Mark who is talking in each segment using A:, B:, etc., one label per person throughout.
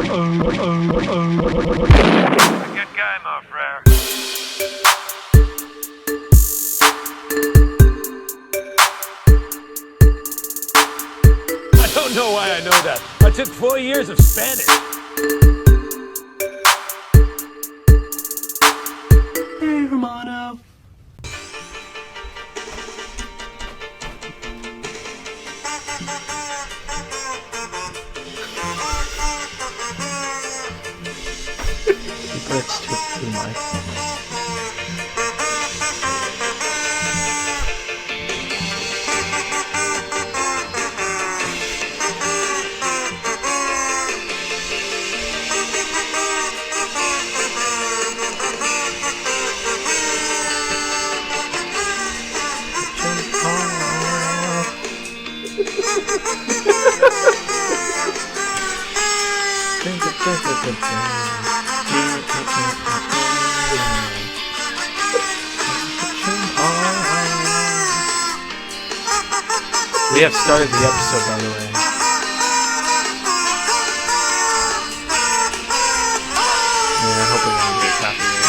A: Good guy, my friend.
B: I don't know why I know that. I took 4 years of Spanish.
C: Hey Hermano.
D: It's too much.
C: We have started the episode, by the way. Yeah, I hope we don't get copyrighted.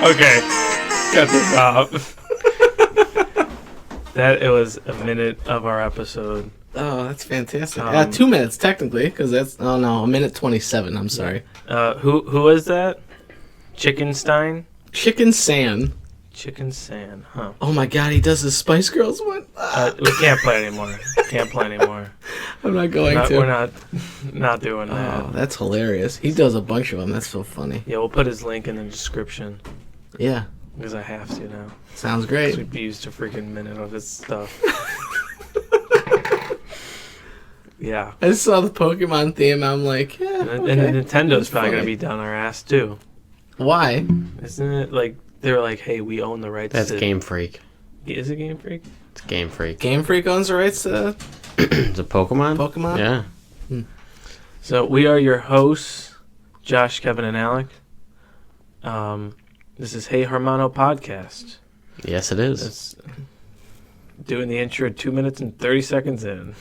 C: Okay, cut this off. It was a minute of our episode.
D: Oh, that's fantastic.
C: 2
D: minutes technically, because that's a minute 27. I'm sorry.
C: Who is that? Chickenstein?
D: Chicken San.
C: Chicken San, huh?
D: Oh my God, he does the Spice Girls one.
C: We can't play anymore.
D: I'm not going to.
C: We're not doing that.
D: Oh, that's hilarious. He does a bunch of them. That's so funny.
C: Yeah, we'll put his link in the description.
D: Yeah.
C: Because I have to now.
D: Sounds great.
C: We've used a freaking minute of his stuff. Yeah.
D: I saw the Pokemon theme. I'm like, yeah.
C: And
D: okay.
C: Nintendo's
D: That's
C: probably going to
D: funny.
C: be down our ass, too.
D: Why?
C: Isn't it like, they're like, hey, we own the rights
E: That's
C: to...
E: Game Freak.
C: Is it Game Freak?
E: It's Game Freak.
D: Game Freak owns the rights to
E: It's a Pokemon?
D: Pokemon?
E: Yeah.
C: So we are your hosts, Josh, Kevin, and Alec. This is Hey Hermano podcast.
E: Yes, it is.
C: It's doing the intro 2 minutes and 30 seconds in.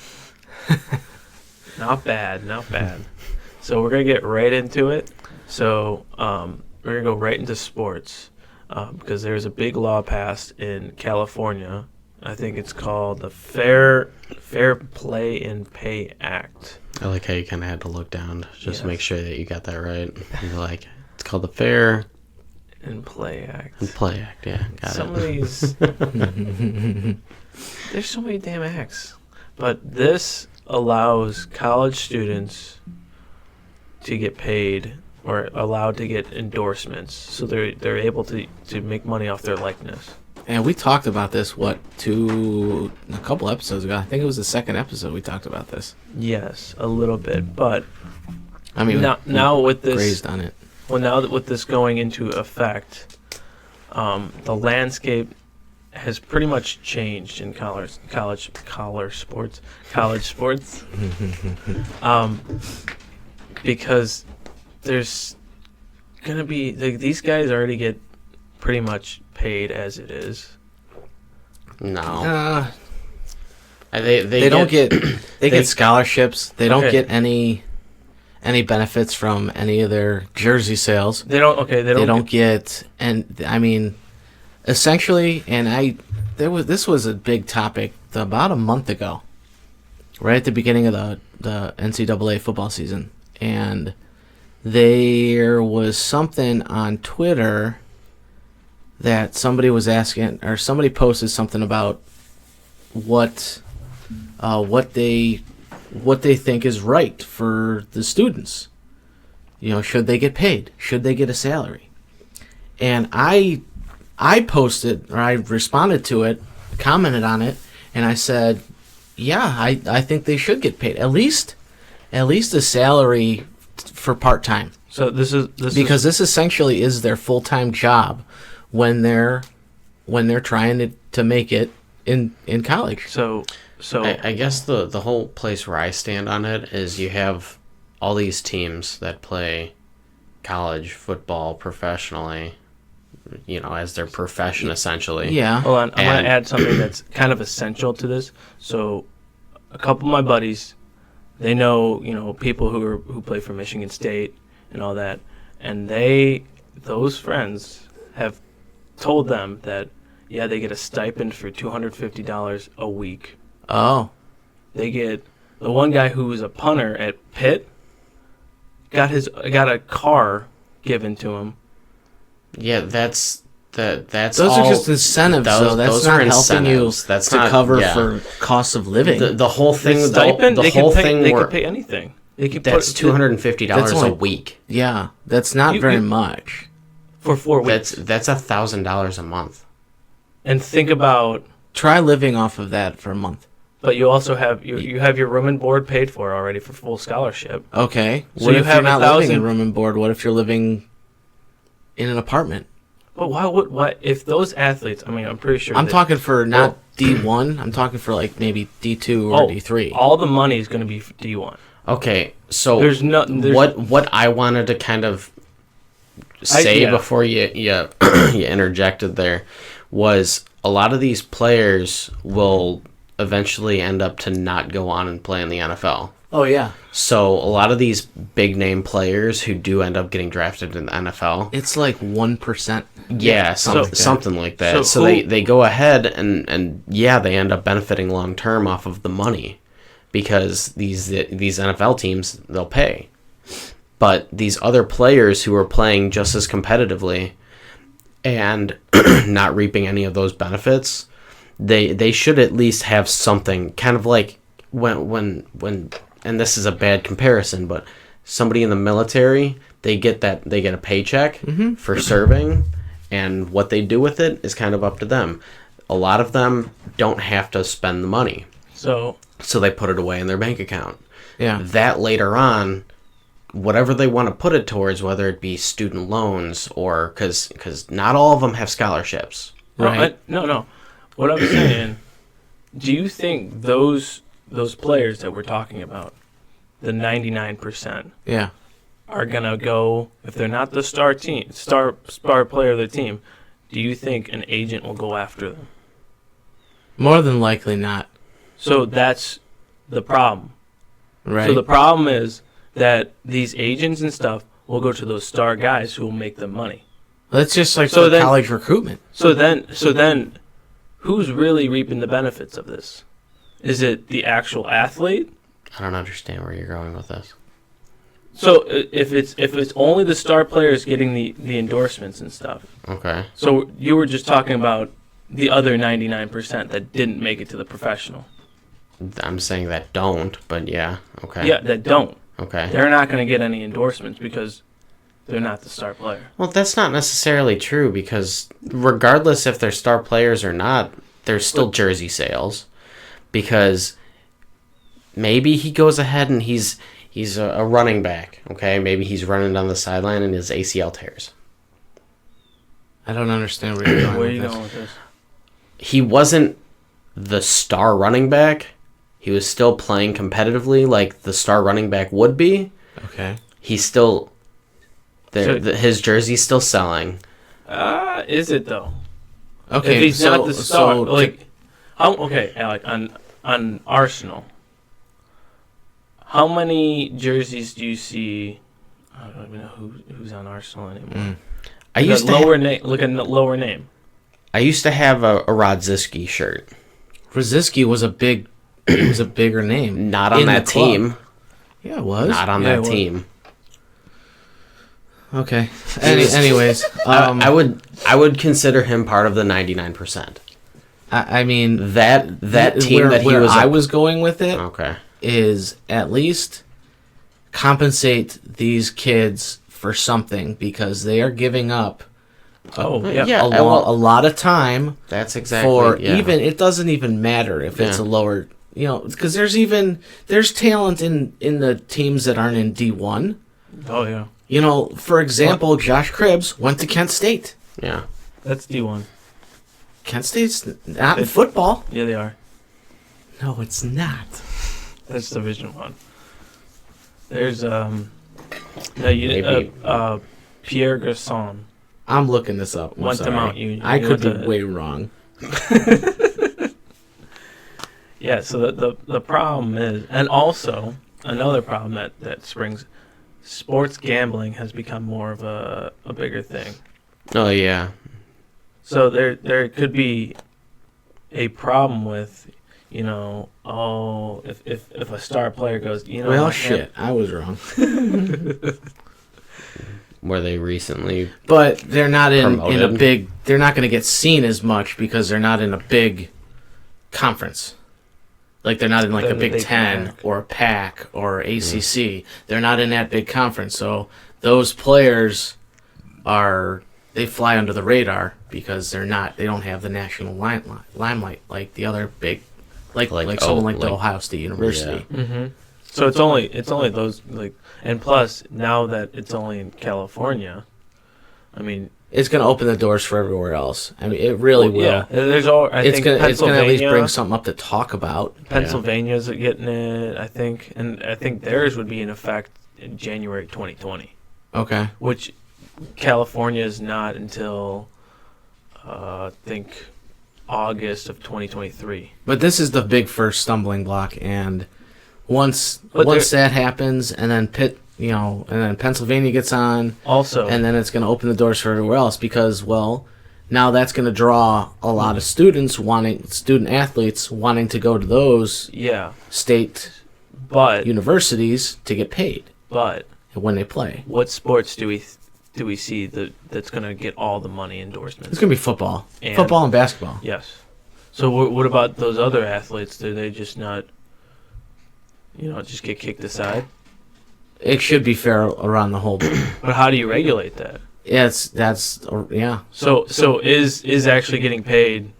C: Not bad. So we're going to get right into it. So we're going to go right into sports because there's a big law passed in California. I think it's called the Fair Play and Pay Act.
E: I like how you kind of had to look down just to
C: Yes.
E: make sure that you got that right. You're like, it's called the Fair
C: And Play Act.
E: and Play Act. Yeah, got
C: Some
E: it.
C: of these... There's so many damn acts. But this allows college students to get paid or allowed to get endorsements. So they're able to make money off their likeness.
D: And we talked about this, a couple episodes ago. I think it was the second episode we talked about this.
C: Yes, a little bit. But
D: I mean,
C: now with this...
D: grazed on it.
C: Well, now that with this going into effect, the landscape has pretty much changed in college sports, because there's gonna be these guys already get pretty much paid as it is.
E: No.
D: They don't get they get scholarships. They don't
C: Okay.
D: get any benefits from any of their jersey sales.
C: They don't
D: get, and I mean, essentially, this was a big topic about a month ago, right at the beginning of the NCAA football season, and there was something on Twitter that somebody was asking, or somebody posted something about what they think is right for the students. You know, should they get paid? Should they get a salary? And I posted, or I responded to it, commented on it, and I said, yeah, I think they should get paid. At least a salary for part-time.
C: So this
D: Because this essentially is their full-time job when they're trying to make it in college.
C: So
E: I guess the whole place where I stand on it is you have all these teams that play college football professionally, as their profession essentially.
D: Yeah.
C: hold on, I'm
E: And-
C: gonna add something that's kind of essential to this. So, a couple of my buddies, they know people who play for Michigan State and all that, and those friends have told them that they get a stipend for $250 a week.
D: Oh.
C: They get the one guy who was a punter at Pitt got a car given to him.
E: Yeah, that's
D: Those
E: all,
D: are just incentives, though. That's
E: those
D: not
E: are
D: helping you
E: incentives. That's
D: to
E: not,
D: cover
E: yeah.
D: for cost of living.
E: The whole thing.
C: The stipend,
E: the
C: they
E: whole
C: could pay,
E: thing.
C: they
E: where-
C: could pay anything. They could
E: That's
C: put
E: $250
D: That's
E: a
D: only-
E: week.
D: Yeah, that's not
C: You-
D: very
C: you-
D: much.
C: for 4 weeks.
E: That's $1,000 a month.
C: And think about,
D: Try living off of that for a month.
C: but you also have you have your room and board paid for already for full scholarship.
D: Okay.
C: So
D: What
C: you
D: if
C: have
D: you're not living
C: 1,000
D: in room and board? What if you're living in an apartment?
C: But why if those athletes? I mean, I'm pretty sure
D: I'm
C: that
D: talking for not D1. I'm talking for like maybe D2 or D3.
C: all the money is going to be for D1.
E: Okay, so
C: There's nothing.
E: what I wanted to kind of say
C: yeah.
E: before you you interjected there was a lot of these players will eventually end up to not go on and play in the NFL.
D: Oh yeah.
E: So a lot of these big name players who do end up getting drafted in the NFL,
D: It's like 1%.
E: yeah, something like that. So they go ahead and they end up benefiting long term off of the money because these NFL teams, they'll pay. But these other players who are playing just as competitively and not reaping any of those benefits, they should at least have something, kind of like when and this is a bad comparison, but somebody in the military, they get a paycheck for serving, and what they do with it is kind of up to them. A lot of them don't have to spend the money,
C: So
E: they put it away in their bank account.
D: Yeah.
E: That later on, whatever they want to put it towards, whether it be student loans or because not all of them have scholarships.
D: Right.
C: No. What I'm saying, do you think those players that we're talking about, the 99%,
D: Yeah.
C: are gonna go if they're not the star player of the team? Do you think an agent will go after them?
D: More than likely not.
C: So that's the problem.
D: Right.
C: So the problem is that these agents and stuff will go to those star guys who will make them money.
D: That's just like
C: So
D: for
C: then-
D: college recruitment.
C: So then, who's really reaping the benefits of this? Is it the actual athlete?
E: I don't understand where you're going with this.
C: So if it's only the star players getting the endorsements and stuff.
E: Okay.
C: So you were just talking about the other 99% that didn't make it to the professional.
E: I'm saying that don't, but yeah. Okay.
C: Yeah, that don't.
E: Okay.
C: They're not going to get any endorsements because they're not the star player.
E: Well, that's not necessarily true because regardless if they're star players or not, there's still jersey sales because maybe he goes ahead and he's a running back, okay? Maybe he's running down the sideline and his ACL tears.
D: I don't understand where you're going
C: Where are
D: with
C: you
D: this.
C: going with this?
E: He wasn't the star running back. He was still playing competitively like the star running back would be.
D: Okay.
E: He's still
C: So-
E: his jersey's still selling.
C: Is it though?
D: Okay.
C: If he's
D: so,
C: not the star,
D: so
C: like, okay, Alec, on Arsenal, how many jerseys do you see? I don't even know who's on Arsenal anymore.
E: I used to
C: Look at the lower name.
E: I used to have a Rodziski shirt.
D: Brzezinski was a bigger name.
E: Not on
D: in
E: that
D: the club.
E: team.
D: Yeah, it was.
E: Not on
C: Yeah, it
E: that
C: was.
E: team.
D: Okay. Anyways,
E: I would consider him part of the 99%.
D: I mean
E: That team that he
D: where
E: was.
D: I was going with it
E: Okay.
D: is at least compensate these kids for something because they are giving up
C: Oh, yeah.
E: Yeah.
D: a lot of time
E: That's exactly.
D: for
E: yeah.
D: even it doesn't even matter if it's a
E: Yeah.
D: lower because there's talent in the teams that aren't in D1.
C: Oh, yeah.
D: For example, Josh Cribbs went to Kent State.
E: Yeah.
C: That's D1.
D: Kent State's not in football.
C: Yeah, they are.
D: No, it's not.
C: That's Division 1. There's Pierre Garçon.
D: I'm looking this up.
C: Went to Mount Union.
D: I could be way wrong.
C: Yeah, so the problem is, and also another problem that springs, sports gambling has become more of a bigger thing.
E: Oh yeah.
C: So there could be a problem with, if a star player goes,
D: Well, shit, I was wrong.
E: Were they recently?
D: But they're not in a
E: promoted?
D: big. They're not going to get seen as much because they're not in a big conference. Like they're not in like a
C: The
D: Big
C: Big
D: Ten
C: Mac.
D: or a PAC or ACC. They're not in that big conference. So those players they fly under the radar because they don't have the national limelight like the other big, like someone like the Ohio State University.
E: Yeah.
C: Mm-hmm. So it's only those and plus now that it's only in California, I mean,
D: It's going to open the doors for everywhere else. I mean, it really will.
C: yeah. There's all.
D: It's going to at least bring something up to talk about.
C: Pennsylvania's getting it, I think, and I think theirs would be in effect in January 2020,
D: Okay.
C: which California is not until I think August of 2023.
D: But this is the big first stumbling block, and once
C: But
D: that happens, and then and then Pennsylvania gets on,
C: Also,
D: and then it's going to open the doors for everywhere else because, well, now that's going to draw a lot of student athletes wanting to go to those
C: yeah,
D: state
C: but
D: universities to get paid
C: but
D: when they play.
C: what sports do we see that's going to get all the money endorsements?
D: It's going to be football,
C: And-
D: football and basketball.
C: Yes. So what about those other athletes? Do they just not, just get kicked aside?
D: It should be fair around the whole.
C: But how do you regulate that?
D: Yeah.
C: So is actually getting paid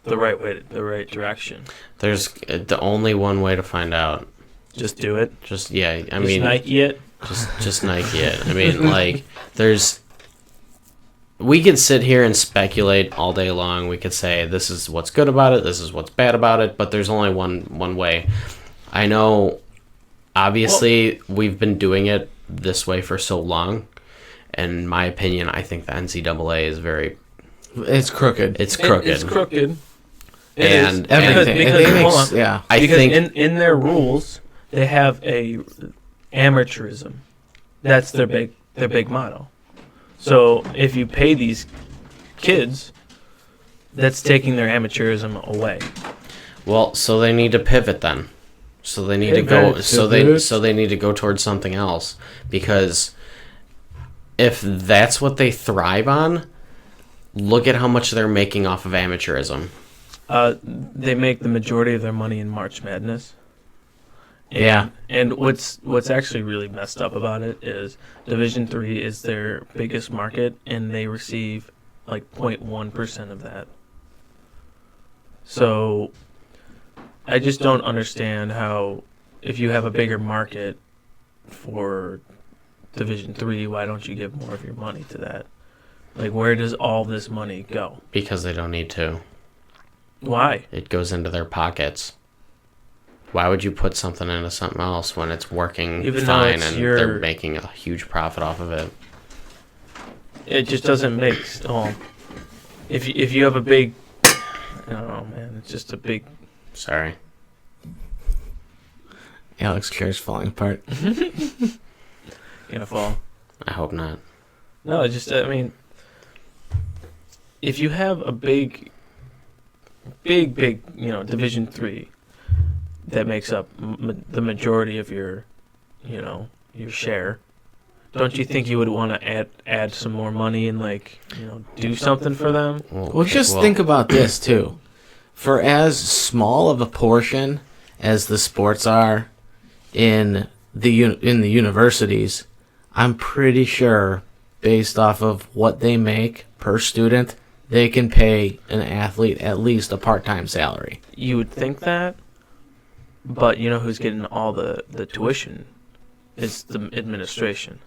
C: the right way, the right direction?
E: There's the only one way to find out.
C: Just do it.
E: Just I
C: Just
E: mean,
C: Nike it.
E: just Nike it. I mean, like, we could sit here and speculate all day long. We could say this is what's good about it, this is what's bad about it, but there's only one way. I know, obviously, we've been doing it this way for so long. In my opinion, I think the NCAA is
D: It's crooked.
E: it's crooked.
C: It's crooked. It
E: And
C: is.
D: Everything.
C: Because,
D: It
C: hold
D: makes-
C: on.
D: yeah.
E: I
C: Because
E: think
C: in their rules they have a amateurism. That's their big motto. So if you pay these kids, that's taking their amateurism away.
E: well, so they need to pivot then. So they need to
C: Pivot,
E: go. So they need to go towards something else, because if that's what they thrive on, look at how much they're making off of amateurism.
C: They make the majority of their money in March Madness. And,
D: Yeah.
C: And what's actually really messed up about it is Division III is their biggest market, and they receive like 0.1% of that. So I just don't understand how, if you have a bigger market for Division III, why don't you give more of your money to that? Like, where does all this money go?
E: Because they don't need to.
C: Why?
E: It goes into their pockets. Why would you put something into something else when it's working
C: Even though
E: fine
C: it's
E: and
C: your-
E: they're making a huge profit off of it?
C: It just doesn't make. If you have a big, I don't know, man. It's just a big.
E: Sorry.
D: Alec's chair's falling apart.
C: Gonna fall.
E: I hope not.
C: No, it's just, I mean, if you have a big, Division III that makes up the majority of your share, don't you think you would want to add some more money and do something for them?
D: Well, just think about this too. For as small of a portion as the sports are in the universities, I'm pretty sure, based off of what they make per student, they can pay an athlete at least a part-time salary.
C: You would think that, but you know who's getting all the tuition? It's the administration.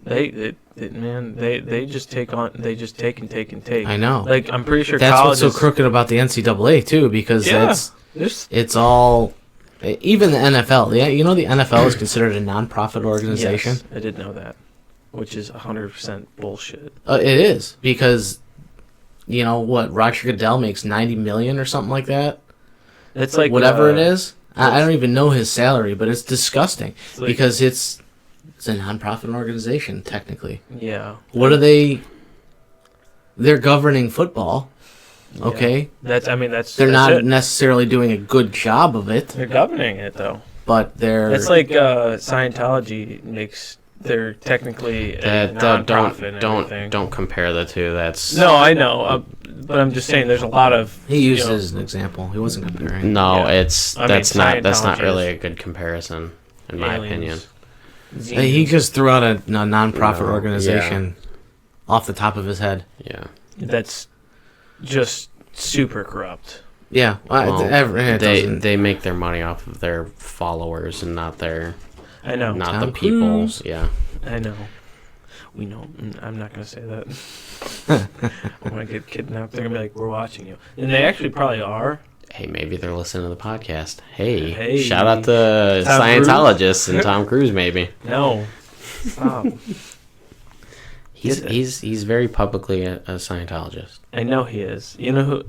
C: They just take on. They just take and take and take.
D: I know.
C: Like I'm pretty sure
D: That's what's
C: colleges.
D: so crooked about the NCAA too, because it's all. Even the NFL. Yeah, you know the NFL is considered a non-profit organization.
C: Yes, I did know that, which is 100% bullshit.
D: It is because, you know what, Roger Goodell makes $90 million or something like that.
C: It's like
D: whatever it is. I don't even know his salary, but it's disgusting because it's a non-profit organization technically.
C: Yeah.
D: What are they? They're governing football. Okay.
C: They're
D: that's not
C: it.
D: necessarily doing a good job of it.
C: They're governing it though.
D: But they're.
C: It's like Scientology makes. They're technically a non-profit and everything.
E: Don't compare the two. That's
C: no, I know, but I'm just saying there's a lot of.
D: He used it as an example. He wasn't comparing.
E: No,
C: Yeah.
E: that's not really a good comparison in my opinion.
D: He just threw out a non-profit organization off the top of his head.
E: Yeah.
C: That's just super corrupt.
D: Yeah,
E: they make their money off of their followers and not their.
C: I know.
E: Not
D: Tom
E: the people.
D: Cruise.
E: Yeah.
C: I know. We know. I'm not gonna say that. I'm gonna get kidnapped. They're gonna be like, "We're watching you," and they actually probably are.
E: Hey, maybe they're listening to the podcast. Hey,
C: Hey.
E: shout out to
C: Tom
E: Scientologists and Tom Cruise, maybe.
C: No. Stop.
E: He's very publicly a Scientologist.
C: I know he is. You know who?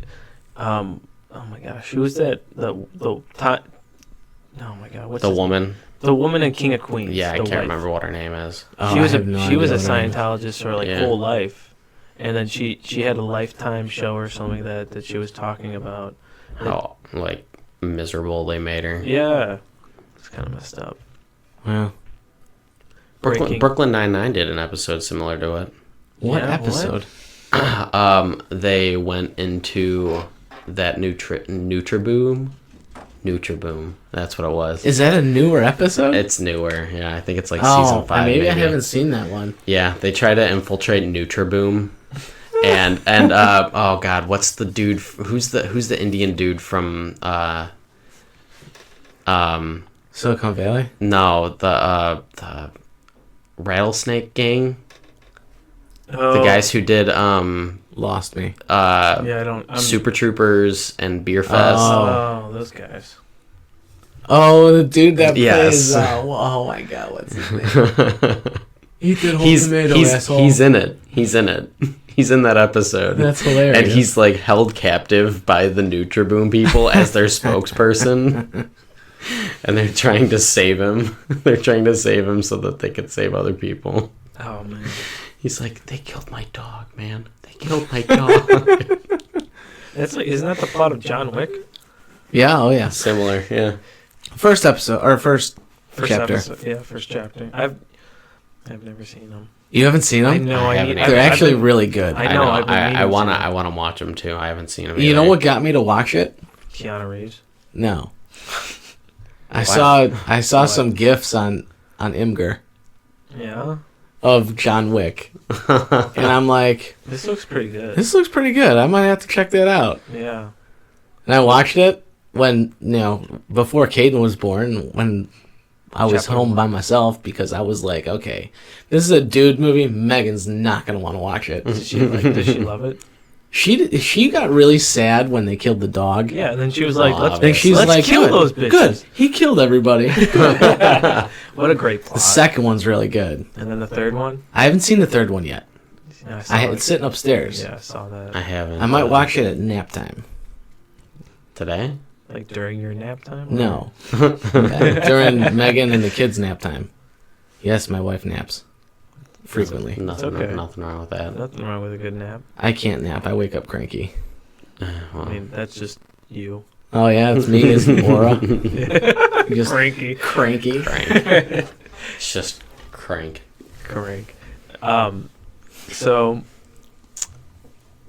C: Oh my gosh, who was that? Oh my god, what's
E: The
C: his-
E: woman.
C: The woman in King of Queens.
E: Yeah, I
C: the
E: can't
C: wife.
E: remember what her name is.
C: She was
D: I have no
C: she
D: idea
C: was a
D: what her name is.
C: Scientologist her
E: Yeah.
C: whole life, and then she had a Lifetime show or something that she was talking about.
E: How miserable they made her.
C: Yeah, it's kind of messed up.
D: Well,
E: Brooklyn Nine-Nine did an episode similar to it.
D: what
C: Yeah,
D: episode?
E: They went into that Nutriboom. That's what it was.
D: Is that a newer episode?
E: It's newer. Yeah, I think it's like season 5.
D: Maybe I haven't seen that one.
E: Yeah, they try to infiltrate Nutriboom, and oh god, what's the dude? Who's the Indian dude from?
D: Silicon Valley.
E: No, the Rattlesnake Gang.
C: Oh,
E: The guys who did
D: Lost me.
C: Yeah, I don't.
E: Super Troopers and Beer Fest.
C: Oh, those guys.
D: Oh, the dude that
E: Yes.
D: plays. Oh my god, what's his name? Ethan Whole Tomato, asshole.
E: He's in it. He's in that episode.
D: That's hilarious.
E: And he's like held captive by the Nutriboom people as their spokesperson. And they're trying to save him. They're trying to save him so that they could save other people.
C: Oh man.
E: He's like, they killed my dog, man. They killed my dog.
C: That's like, isn't that the plot of John Wick?
D: Yeah. Oh yeah.
E: Similar, yeah.
D: First episode or first chapter.
C: Episode. Yeah, first chapter. I've never seen them.
D: You haven't seen them?
C: I know.
E: I
C: I
E: haven't
C: need.
E: either.
D: They're
C: I've
D: actually
C: been-
D: really good.
C: I know. I've been meaning
E: I
C: to.
E: wanna watch them too. I haven't seen them.
D: You know what got me to watch it?
C: Keanu Reeves.
D: No. I saw some gifs on Imgur
C: Yeah.
D: of John Wick, and I'm like,
C: This looks pretty good.
D: this looks pretty good. I might have to check that out.
C: Yeah.
D: And I watched it when before Caden was born, when I was
C: Chapter
D: home
C: one.
D: by myself, because I was like, okay, this is a dude movie. Megan's not gonna want to watch it.
C: Does she love it?
D: She got really sad when they killed the dog.
C: Yeah. And then she was like,
E: Oh,
C: "Let's
D: Then she's
C: let's
D: like,
C: kill
D: good,
C: those bitches."
D: good. He killed everybody.
C: What a great plot.
D: The second one's really good.
C: And then the third one.
D: I haven't seen the third one yet.
C: Yeah, I saw
D: It's sitting upstairs.
C: Yeah, I saw that.
E: I haven't.
D: I might watch it at nap time.
E: Today.
C: Like during your nap time.
D: No. During Megan and the kids' nap time. Yes, my wife naps. Frequently.
E: Nothing wrong with that.
C: Nothing wrong with a good nap.
D: I can't nap. I wake up cranky.
E: Well,
C: I mean, that's just you.
D: Oh, yeah, it's me. It's Laura. Just
C: Cranky.
D: cranky.
E: it's just crank.
C: Crank. So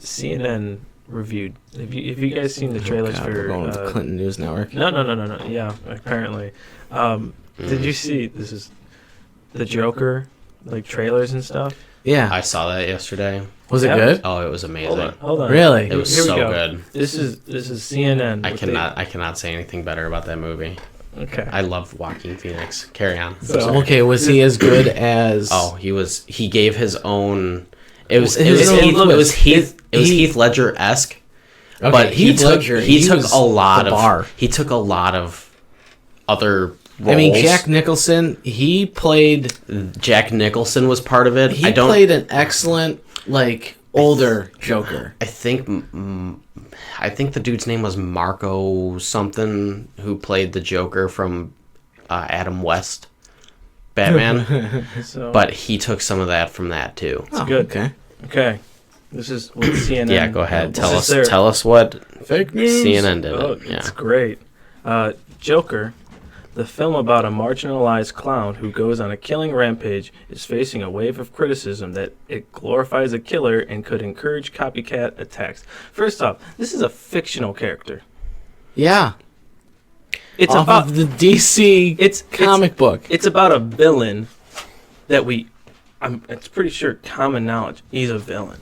C: CNN reviewed. Have you guys seen the trailers
D: God,
C: for?
D: we're going with the Clinton News Network.
C: No. Yeah, apparently. Did you see this is the Joker like trailers and stuff?
D: Yeah.
E: I saw that yesterday.
D: Was it
C: Yeah.
D: good?
E: Oh, it was amazing.
C: Hold on.
D: Really?
E: It was
C: Here we
E: so
C: go.
E: good.
C: This is CNN.
E: I
C: with
E: cannot say anything better about that movie.
C: Okay.
E: I love Joaquin Phoenix. Carry on.
C: So-
D: Okay, was he as good as?
E: Oh, he gave his own. It was
D: His own twist.
E: Heath Ledger-esque.
D: Okay,
E: But he took
D: was
E: a lot
D: the
E: of
D: bar.
E: he took a lot of other roles.
D: I mean, Jack Nicholson. He played.
E: Jack Nicholson was part of it.
D: He played an excellent older Joker.
E: I think the dude's name was Marco something, who played the Joker from Adam West Batman.
C: So
E: But he took some of that from that too.
D: Oh,
C: good.
D: Okay.
C: okay. This is what CNN.
E: Yeah, go ahead.
C: This is
E: Tell us what
D: Fake news.
E: CNN did.
C: Oh,
E: Yeah.
C: it's great. Joker, the film about a marginalized clown who goes on a killing rampage, is facing a wave of criticism that it glorifies a killer and could encourage copycat attacks. First off, this is a fictional character.
D: Yeah.
C: It's
D: Off
C: about
D: of the DC comic book.
C: It's about a villain that it's pretty sure common knowledge. He's a villain.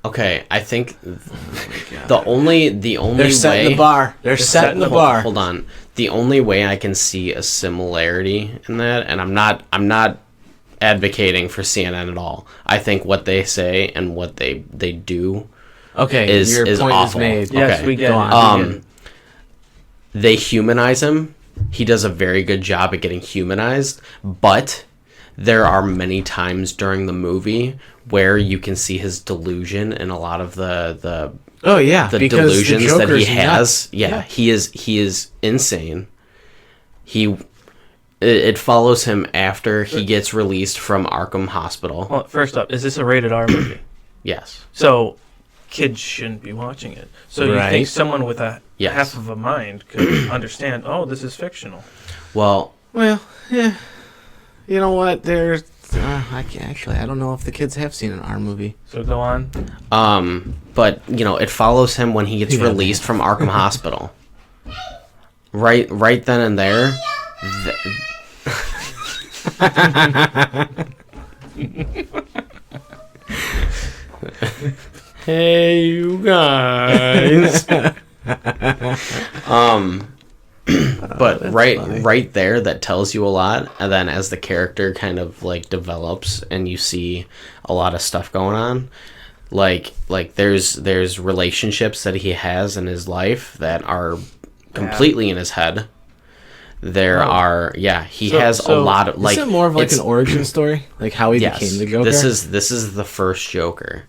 E: Okay, I think the only
D: They're
E: way
D: setting the bar. They're setting the bar.
E: Hold on. The only way I can see a similarity in that, and I'm not advocating for CNN at all. I think what they say and what they do
D: Okay,
E: is
D: your point
E: awful.
D: is made.
C: Yes,
E: Okay.
C: we get
D: Go
C: it.
D: on.
E: They humanize him. He does a very good job at getting humanized, but there are many times during the movie where you can see his delusion and a lot of the
D: Oh yeah,
E: the
D: because
E: delusions
D: the
E: that he
D: Joker's
E: has.
D: nuts.
E: Yeah, he is insane. It follows him after he gets released from Arkham Hospital.
C: Well, first up, is this a rated R movie?
E: Yes.
C: So kids shouldn't be watching it. So you
D: Right.
C: think someone with a
E: Yes.
C: half of a mind could understand, oh, this is fictional.
E: Well,
D: Well, yeah. You know what? There's. I don't know if the kids have seen an R movie.
C: So go on.
E: but it follows him when he gets
D: Yeah.
E: released from Arkham Hospital. Right then and there. Hey, you guys. But right there, that tells you a lot. And then as the character kind of develops and you see a lot of stuff going on, like there's relationships that he has in his life that are completely in his head. There are he has a lot of
D: Is it more of an origin story, like how he
E: yes,
D: became the Joker?
E: this is the first Joker,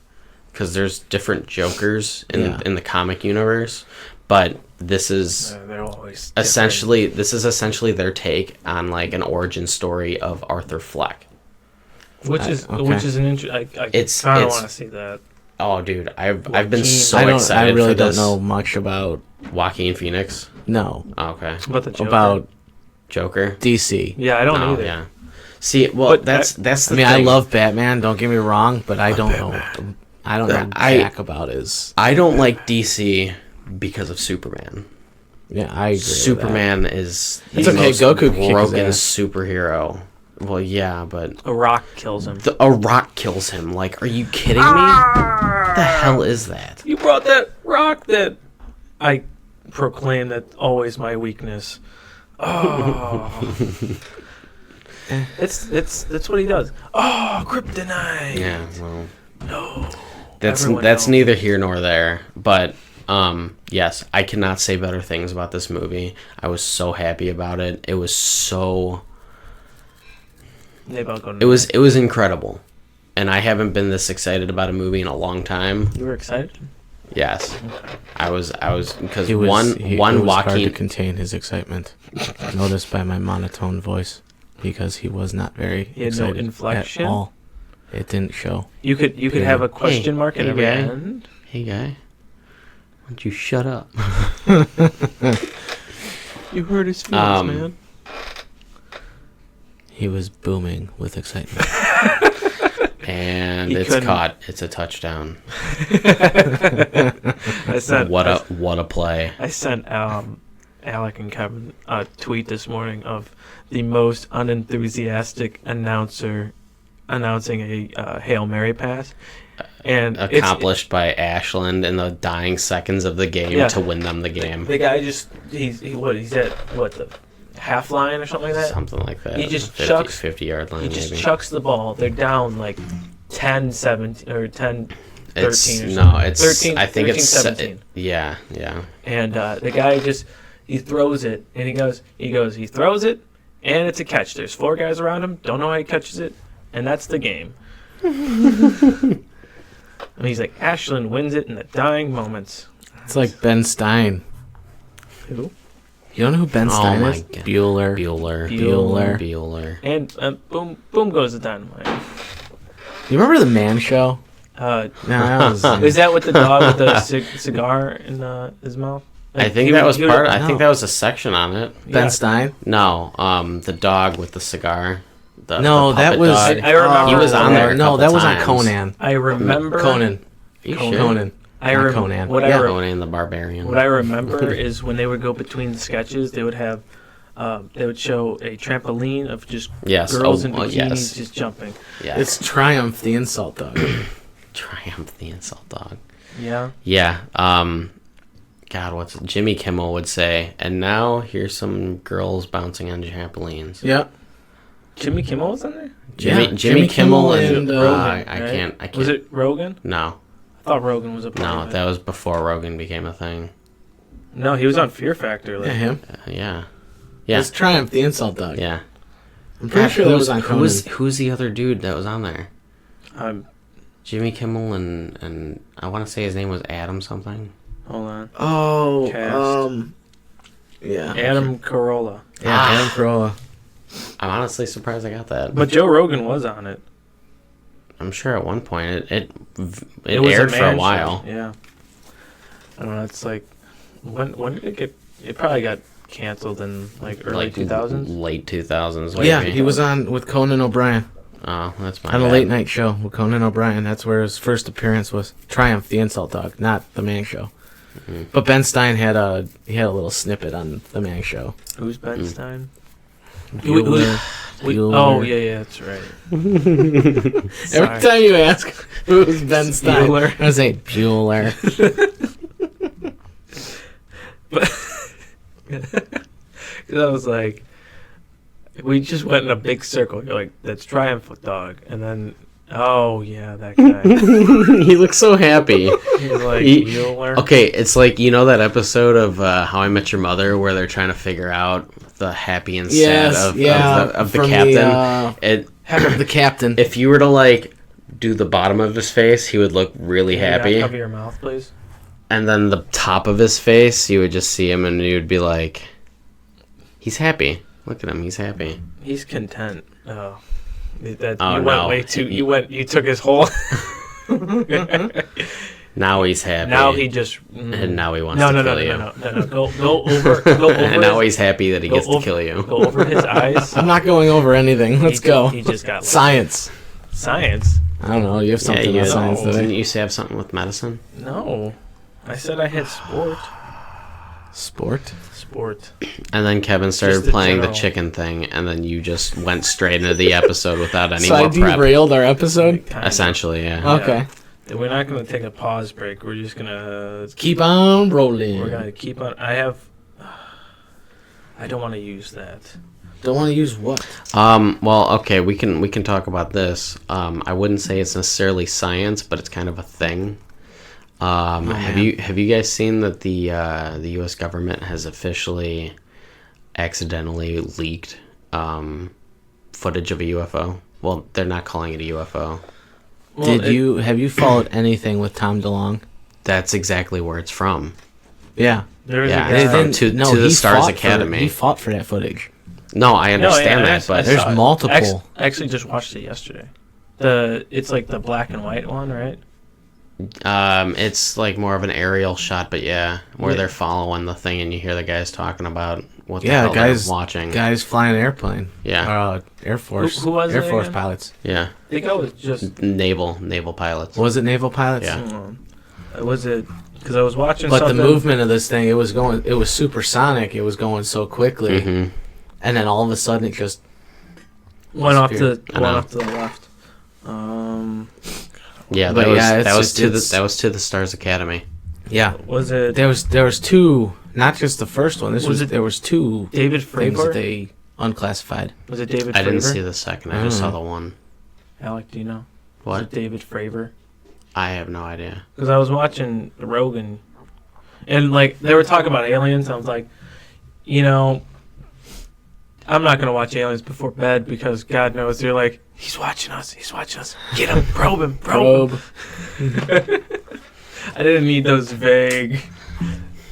E: because there's different Jokers in the comic universe, but this is
C: They're always
E: essentially their take on an origin story of Arthur Fleck.
C: different.
D: Okay.
C: Which is an interesting. I
E: It's-
C: kind of
E: it's-
C: want to see that.
E: Oh, dude, I've been
C: Joaquin.
E: so
D: I
E: excited
D: really
E: for
D: don't
E: this.
D: know much about.
E: Joaquin Phoenix.
D: No,
E: Okay,
C: About the Joker.
D: about
E: Joker.
D: DC.
C: Yeah, I don't
E: Oh,
C: either.
E: yeah. See, well,
C: But
E: that's the
D: I mean, I
E: thing.
D: love Batman. Don't get me wrong, but I don't know. I don't know
E: I-
D: jack about his.
E: I don't like DC because of Superman.
D: Yeah, I agree.
E: Superman is the
D: It's okay,
E: most
D: Goku can kick his
E: broken
D: ass.
E: superhero. Well, yeah, but
C: A rock kills him.
E: a rock kills him. Are you kidding me? What the hell is that?
C: You brought that rock that I proclaim that always my weakness. Oh. That's what he does. Oh, kryptonite.
E: Yeah, well,
C: No.
E: that's
C: Everyone
E: that's
C: knows.
E: neither here nor there. But yes, I cannot say better things about this movie. I was so happy about it. It was so.
C: Maybe I'll go
E: It was incredible, and I haven't been this excited about a movie in a long time.
C: You were excited?
E: Yes, I was because
D: He was,
E: one
D: it was hard to
E: Joaquin.
D: contain his excitement. Noticed by my monotone voice, because he was not very
C: He had no
D: excited
C: inflection?
D: at all. It didn't show.
C: You could
D: Yeah.
C: have a question mark at
E: hey,
C: every
E: guy.
C: end.
E: Hey guy, why don't you shut up?
C: You hurt his feelings,
E: Um,
C: man.
D: He was booming with excitement.
E: And
C: He
E: it's
C: couldn't-
E: caught. It's a touchdown.
C: I sent
E: What a play.
C: I sent Alec and Kevin a tweet this morning of the most unenthusiastic announcer announcing a Hail Mary pass. And
E: accomplished by Ashland in the dying seconds of the game to win them the game.
C: The guy just he's at the half line or something like that.
E: Something like that.
C: He just
E: 50-yard line.
C: He just
E: maybe.
C: chucks the ball. They're down like 10, 17 or 10, 13 or something.
E: No, it's
C: 13,
E: I think
C: 13,
E: it's
C: 17.
E: Yeah.
C: And the guy he throws it, and he throws it, and it's a catch. There's 4 guys around him. Don't know how he catches it, and that's the game. And he's like, Ashland wins it in the dying moments.
D: It's like Ben Stein.
C: Who?
D: You don't know who Ben Stein is?
E: God.
D: Bueller.
E: Bueller.
C: And boom goes the dynamite.
D: You remember the Man Show?
C: No,
D: that was.
C: Is that with the dog with the cigar in his mouth?
E: I think that was part. I think that was a section on it.
D: Ben Stein?
E: No, the dog with the cigar.
D: That
E: puppet
D: was.
E: dog.
C: I remember
E: he was on there.
D: No, that was
E: times.
D: on Conan.
C: I remember
D: Conan.
E: You sure?
D: Conan. Not Conan.
E: Conan the Barbarian.
C: What I remember is when they would go between the sketches, they would have. They would show a trampoline of just girls in bikinis just jumping.
E: Yeah.
D: It's Triumph the Insult Dog.
E: Triumph the Insult Dog.
C: Yeah.
E: Yeah. God, what's Jimmy Kimmel would say? And now here's some girls bouncing on trampolines.
D: Yep.
C: Jimmy Kimmel was in there?
E: Jimmy Kimmel and
C: Rogan.
E: I can't.
C: Was it Rogan?
E: No.
C: I thought Rogan was a part
E: No,
C: of it.
E: that was before Rogan became a thing.
C: No, he was on Fear Factor.
D: Yeah, him.
E: Yeah.
D: It's Triumph the Insult Dog.
E: Yeah.
D: I'm pretty sure that was on Conan.
E: Who's the other dude that was on there?
C: Um,
E: Jimmy Kimmel and I want to say his name was Adam something.
C: hold on.
D: Oh,
C: Cast.
D: yeah.
C: Adam Carolla.
D: Yeah, Adam Carolla.
E: I'm honestly surprised I got that.
C: But Joe Rogan was on it.
E: I'm sure at one point it
C: was
E: aired for a
C: man
E: while.
C: show. Yeah. I don't know. It's like when did it get? It probably got canceled in like early 2000s.
E: Late 2000s.
D: Yeah,
E: maybe.
D: he was on with Conan O'Brien
E: Oh, that's my
D: on a
E: bad.
D: late night show with Conan O'Brien. That's where his first appearance was. Triumph the Insult Dog, not the Man Show.
E: Mm-hmm.
D: But Ben Stein had a little snippet on the Man Show.
C: Who's Ben Stein?
D: Bueller.
C: Oh yeah, that's right.
D: Every time you ask who's Ben Stein,
C: Bueller.
D: I say Bueller.
C: Because I was like, we just went in a big circle. You're like, that's Triumph Dog, and then oh yeah, that guy.
E: He looks so happy.
C: He's like Bueller.
E: Okay, it's like, you know that episode of How I Met Your Mother where they're trying to figure out the happy and sad of the captain.
D: The captain.
E: If you were to like do the bottom of his face, he would look really happy,
C: Cover your mouth, please.
E: and then the top of his face, you would just see him, and you would be like, "He's happy. Look at him. He's happy."
C: He's content. Oh, you
E: no.
C: went way too. You took his whole.
E: Now he's happy.
C: Now he just.
E: and now he wants to kill you.
C: No. Go over.
E: And now he's happy that he gets to kill you.
C: Go over his eyes.
D: I'm not going over anything. Let's go.
C: He just got
D: Science.
C: Science.
D: I don't know. You have something
E: Yeah,
D: on science
E: didn't
D: today.
E: you say have something with medicine?
C: No, I said I had sport.
D: Sport.
E: And then Kevin started
C: Just the
E: playing the
C: general.
E: chicken thing, and then you just went straight into the episode without any
D: So I
E: more prep.
D: derailed our episode.
C: Kind of.
E: Essentially, yeah.
D: Okay.
C: We're not going to take a pause break. We're just going to
D: Keep on rolling.
C: We're going to keep on. I don't want to use that.
D: Don't want to use what?
E: Well, okay, we can talk about this. I wouldn't say it's necessarily science, but it's kind of a thing. Have you guys seen that the U.S. government has officially accidentally leaked footage of a UFO? Well, they're not calling it a UFO.
C: Well,
D: Have you followed anything with Tom DeLonge?
E: That's exactly where it's from.
D: Yeah.
C: There was
E: Yeah,
C: a
E: it's
C: guy.
E: from to the
D: he
E: Stars
D: fought
E: Academy.
D: he fought for that footage.
E: No, I understand
C: I
E: that, but
D: There's
C: saw it.
D: multiple.
C: I actually just watched it yesterday. It's like the black and white one, right?
E: it's like more of an aerial shot, but yeah, where
C: Yeah.
E: they're following the thing and you hear the guys talking about what the
D: Yeah,
E: hell
D: guys
E: they're watching.
D: Guys flying an airplane.
E: Yeah.
D: Air Force.
C: Who was
D: Air
C: it
D: Force
C: again?
D: pilots.
E: Yeah,
C: I think I was just.
E: naval pilots.
D: Was it naval pilots?
E: Yeah.
C: Was it? Because I was watching
D: But
C: something.
D: the movement of this thing, it was supersonic. It was going so quickly,
E: Mm-hmm.
D: and then all of a sudden it just
C: went off
D: disappeared.
C: to the left.
E: Yeah,
D: But yeah,
E: that was
D: it's
E: to the Stars Academy.
D: Yeah.
C: Was it
D: There was two, not just the first one. There was two
C: David
D: things that
C: Fravor?
D: they unclassified.
C: Was it David
E: I didn't
C: Fravor?
E: see the second. I just saw the one.
C: Alec, do you know?
E: What?
C: Was it David Fravor?
E: I have no idea.
C: Because I was watching Rogan, and like they were talking about aliens. And I was like, you know, I'm not gonna watch aliens before bed because God knows they're like, he's watching us. He's watching us. Get him, probe him, probe him. I didn't need those vague,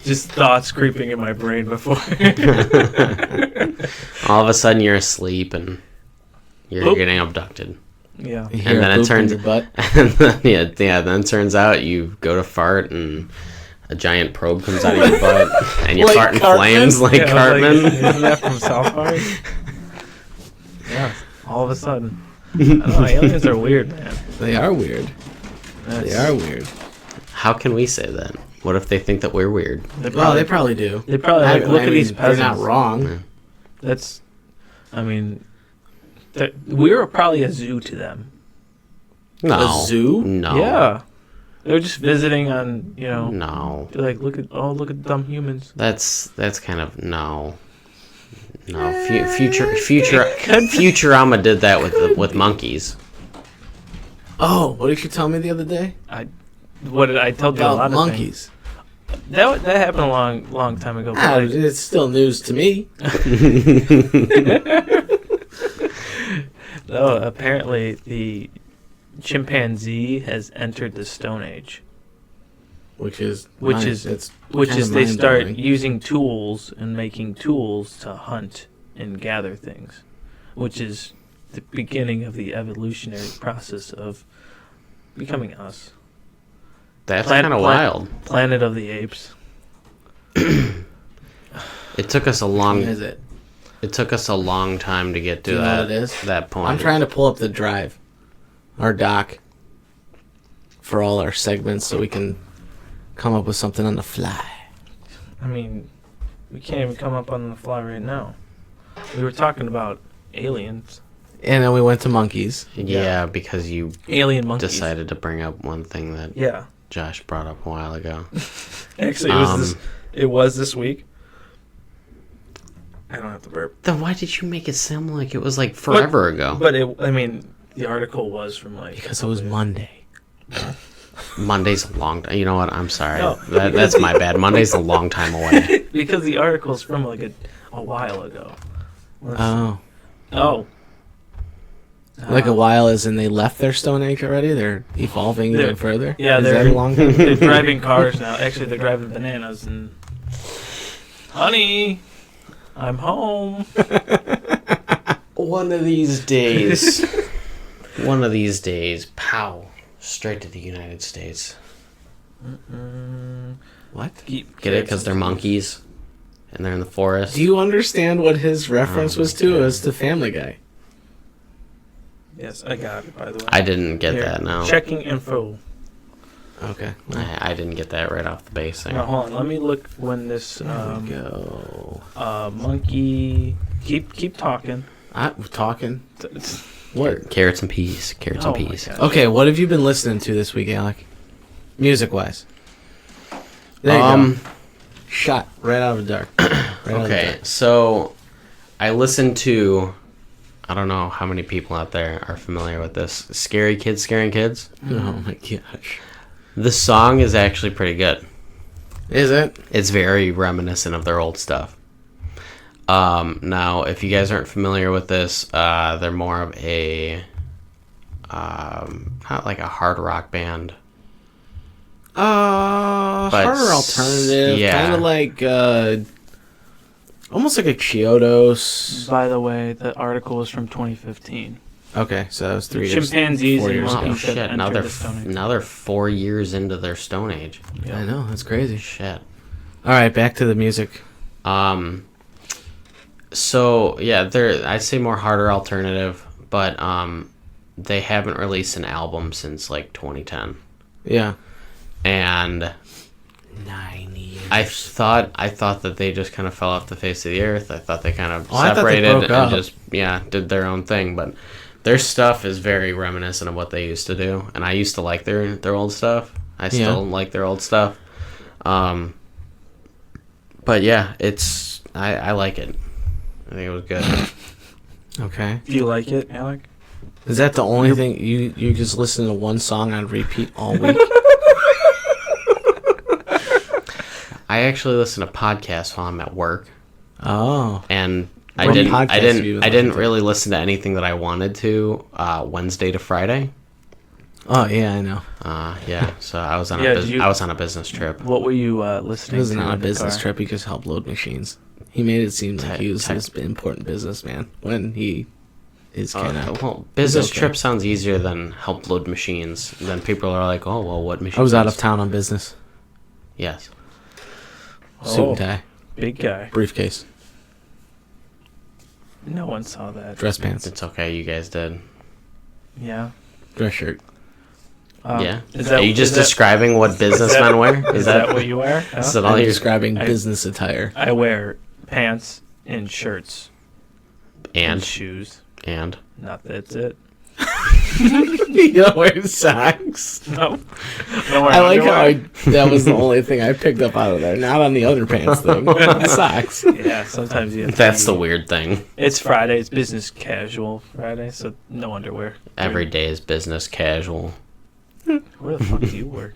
C: just thoughts creeping in my brain before.
E: All of a sudden, you're asleep and you're
C: Oop.
E: getting abducted.
C: Yeah.
D: You hear
E: And then
D: a
E: it
D: poop in
E: turns
D: your butt.
E: and then, then it turns out you go to fart and a giant probe comes out of your butt and you're
D: Like
E: farting
D: Cartman?
E: flames like
C: Yeah,
E: Cartman.
C: like, isn't that from South Park? Yeah. All of a sudden, I don't know. Aliens are weird, man.
D: They are weird. They are weird.
E: How can we say that? What if they think that we're weird?
D: Well, they probably do.
C: They probably like, look at these
D: They're
C: peasants.
D: not wrong.
C: That's, I mean, we were probably a zoo to them.
E: No.
D: A zoo?
E: No.
C: Yeah, they were just visiting on, you know.
E: No.
C: They're like, look at dumb humans.
E: That's kind of no. Futurama did that with monkeys.
D: Oh, what did you tell me the other day?
C: What did I tell you? A lot
D: About
C: of
D: monkeys.
C: things. That happened a long time ago. but like,
D: It's still news to me.
C: no, apparently the chimpanzee has entered the Stone Age.
D: Which is
C: Which
D: nice.
C: is
D: It's kinda
C: they start
D: mind-blowing.
C: using tools and making tools to hunt and gather things, which is the beginning of the evolutionary process of becoming us.
E: That's kind of wild.
C: Planet of the Apes.
E: It took us a long.
D: Is it?
E: It took us a long time to get to
D: Do you know
E: that.
D: what it is?
E: That point.
D: I'm trying to pull up the drive, our doc, for all our segments so we can come up with something on the fly.
C: I mean, we can't even come up on the fly right now. We were talking about aliens.
D: And then we went to monkeys.
E: Yeah, because you
C: Alien monkeys.
E: decided to bring up one thing that
C: Yeah.
E: Josh brought up a while ago.
C: Actually, it was this week. I don't have to burp.
E: Then why did you make it sound like it was like forever ago?
C: But the article was from like
D: Because it was Monday.
E: Monday's a long time. You know what? I'm sorry.
C: No.
E: That's my bad. Monday's a long time away.
C: because the article's from like a while ago.
D: Oh.
C: Oh.
D: Like a while as in they left their Stone Age already? They're evolving even further?
C: Yeah,
D: Is
C: they're
D: that a long time?
C: they're driving cars now. Actually, they're driving bananas and honey, I'm home.
E: One of these days. One of these days. Pow. Straight to the United States.
D: What?
E: Get it? Because they're monkeys. And they're in the forest.
D: Do you understand what his reference was to? It was to Family Guy.
C: Yes, I got it. By the way,
E: I didn't get
C: Here,
E: that, no.
C: Checking info.
D: Okay.
E: I didn't get that right off the base there.
C: Now hold on. Let me look when this
D: Go.
C: monkey. Keep talking.
D: I'm talking. What?
E: Carrots and peas. Carrots
C: Oh
E: and
C: my
E: peas.
C: God.
D: Okay, what have you been listening to this week, Alec? Music-wise. There you go. Shot right out of the dark. Right out of the
E: Okay,
D: dark.
E: so I listened to, I don't know how many people out there are familiar with this. Scary Kids Scaring Kids.
D: Oh my gosh.
E: The song is actually pretty good.
D: Is it?
E: It's very reminiscent of their old stuff. Now, if you guys aren't familiar with this, they're more of a, not like a hard rock band. But
D: Harder alternative.
E: yeah.
D: Kind of like, almost like a Chiodos.
C: By the way, the article was from 2015.
D: Okay, so that was 3 years.
C: Chimpanzees
D: 4
C: and
D: years
E: Oh
C: monkeys
D: ago.
C: have
E: shit! Now
C: entered
E: they're
C: the Stone Age.
E: now they're 4 years into their Stone Age.
C: Yeah.
D: I know, that's crazy.
E: Shit.
D: All right, back to the music.
E: So yeah, they're I'd say more harder alternative, but they haven't released an album since like 2010,
D: Yeah.
E: and
D: 9 years.
E: I thought that they just kind of fell off the face of the earth. I thought they kind of
D: Oh, I thought they
E: separated
D: broke
E: and
D: up.
E: just did their own thing, but Their stuff is very reminiscent of what they used to do, and I used to like their old stuff. I still like their old stuff. But yeah, I like it. I think it was good.
D: Okay.
C: Do you like it, Alec?
D: Is that the only thing you just listen to one song on repeat all week?
E: I actually listen to podcasts while I'm at work.
D: Oh.
E: And
D: What
E: I
D: podcast do you
E: didn't
D: listen to?
E: really listen to anything that I wanted to Wednesday to Friday.
D: Oh yeah, I know.
E: Yeah, so I was on I was on a business trip.
C: What were you
D: He
C: listening
D: wasn't
C: to
D: on a
C: in the
D: business
C: car?
D: trip. He just helped load machines. He made it seem like he was this important businessman when he is kind of.
E: Well, business
D: okay.
E: trip sounds easier than help load machines. Then people are like, oh well, what machine?
D: I was out of town on business.
E: Yes.
D: Suit and tie,
C: Big guy.
D: briefcase,
C: No one saw that.
D: dress pants,
E: It's okay, you guys did.
C: Yeah.
D: dress shirt.
E: Yeah.
C: Is that,
E: Are you just
C: is that-
E: describing what businessmen wear?
C: Is that what you wear?
E: Is
C: Huh?
E: that all
D: I'm
E: you
D: describing
C: I-
D: business attire.
C: I wear pants and shirts
E: and
C: shoes.
E: and
C: Not that's it.
D: You don't wear socks.
C: No. Don't wear
D: I like how
C: underwear.
D: that was the only thing I picked up out of there. Not on the underpants thing. Socks.
C: Yeah, sometimes you have to
E: that's
C: be-
E: the weird thing.
C: It's Friday. It's business casual Friday, so no underwear.
E: Every day is business casual.
C: Where the fuck do you work?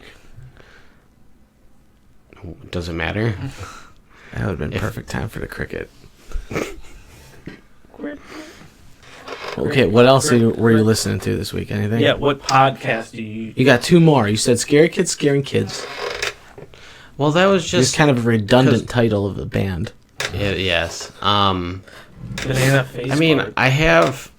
E: Does it matter?
D: That would have been perfect time for the cricket. Okay, what else were you listening to this week? Anything?
C: Yeah, what podcast do you...
D: You got two more. You said Scary Kids Scaring Kids.
E: Well, that was
D: Just
E: just
D: kind of a redundant title of the band.
E: yes.
C: Banana face
E: I mean,
C: fart?
E: I have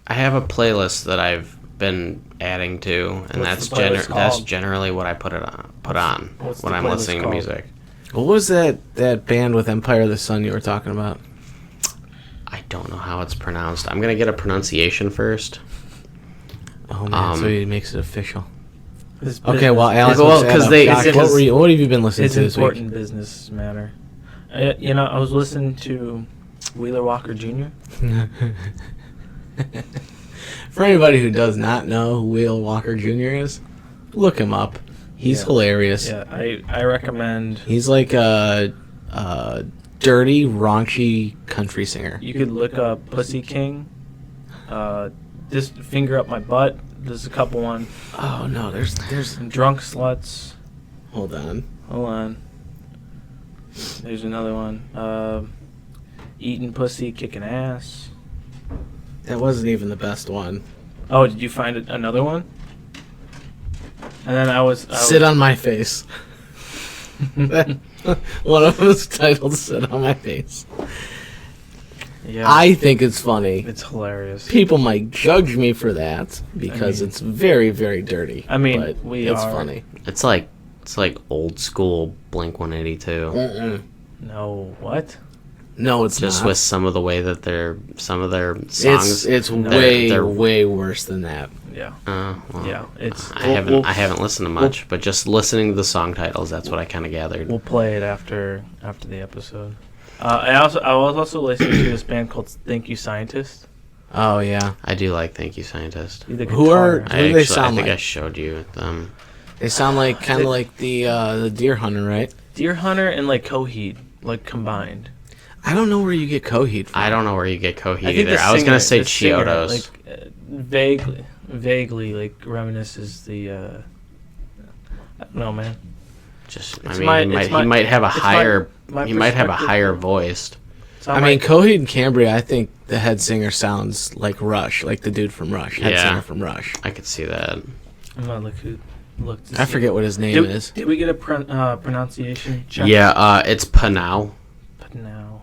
E: a playlist that I've been adding to, and
C: What's the playlist
E: that's
C: called?
E: generally what I put on
C: What's
E: when
C: the
E: I'm
C: playlist
E: listening
C: called?
E: to music.
D: What was that band with Empire of the Sun you were talking about?
E: I don't know how it's pronounced. I'm gonna get a pronunciation first.
D: Oh man, so he makes it official.
C: This
D: Okay,
C: business-
D: well, Alex,
E: Well,
D: looks that
E: 'cause
D: up.
E: they-
D: Doc,
E: it's-
D: what have you been listening
C: It's
D: to this week?
C: important business matter. I was listening to Wheeler Walker Jr.
D: For anybody who does not know who Will Walker Jr. is, look him up. He's
C: Yeah.
D: hilarious.
C: Yeah, I recommend...
D: He's like a dirty, raunchy country singer.
C: You could look up Pussy King. Just Finger Up My Butt. There's a couple one.
D: Oh no, there's
C: Drunk Sluts.
D: hold on.
C: Hold on. There's another one. Eating Pussy, Kicking Ass.
D: That wasn't even the best one.
C: Oh, did you find another one? And then I was
D: Sit on my face. One of them is titled "Sit on My Face."
C: Yeah,
D: I think it's funny.
C: it's hilarious.
D: People might judge me for that because
C: I mean-
D: it's very, very dirty.
C: I mean,
D: but
C: we
D: it's
C: are-
D: funny.
E: It's like old school Blink 182.
D: Mm-mm.
C: No, what?
D: No, it's
E: Just
D: not.
E: with some of the way that some of their songs.
D: It's
E: they're-
D: way worse than that.
C: Yeah,
E: well,
C: yeah. It's
E: I haven't listened to much, but just listening to the song titles, that's what I kind of gathered.
C: We'll play it after the episode. I was also listening to this band called Thank You Scientist.
D: Oh yeah.
E: I do like Thank You Scientist.
C: The
D: Who are-
C: guitar.
D: Who do they sound
E: I think
D: like?
E: I showed you them.
D: They sound like kind of like the Deer Hunter, right?
C: Deer Hunter and like Coheed, like combined.
D: I don't know where you get Coheed from.
E: I don't know where you get Coheed
C: I think
E: either.
C: the
E: I was gonna say
C: singer- the singer,
E: Chiodos.
C: like vaguely like reminisces the. I don't know, man.
E: Just
C: It's
E: I mean,
C: my-
E: he might
C: it's my-
E: he might have a
C: it's my-
E: higher
C: my
E: he might have a
C: perspective.
E: higher voice.
C: It's on
D: I
C: my-
D: mean, Coheed and Cambria, I think the head singer sounds like Rush, like the dude from Rush, head
E: Yeah.
D: singer from Rush.
E: I could see that.
C: I'm gonna look. To
D: I
C: see.
D: forget what his name
C: Did,
D: is.
C: did we get a pronunciation check?
E: Yeah, it's Panau.
C: But now.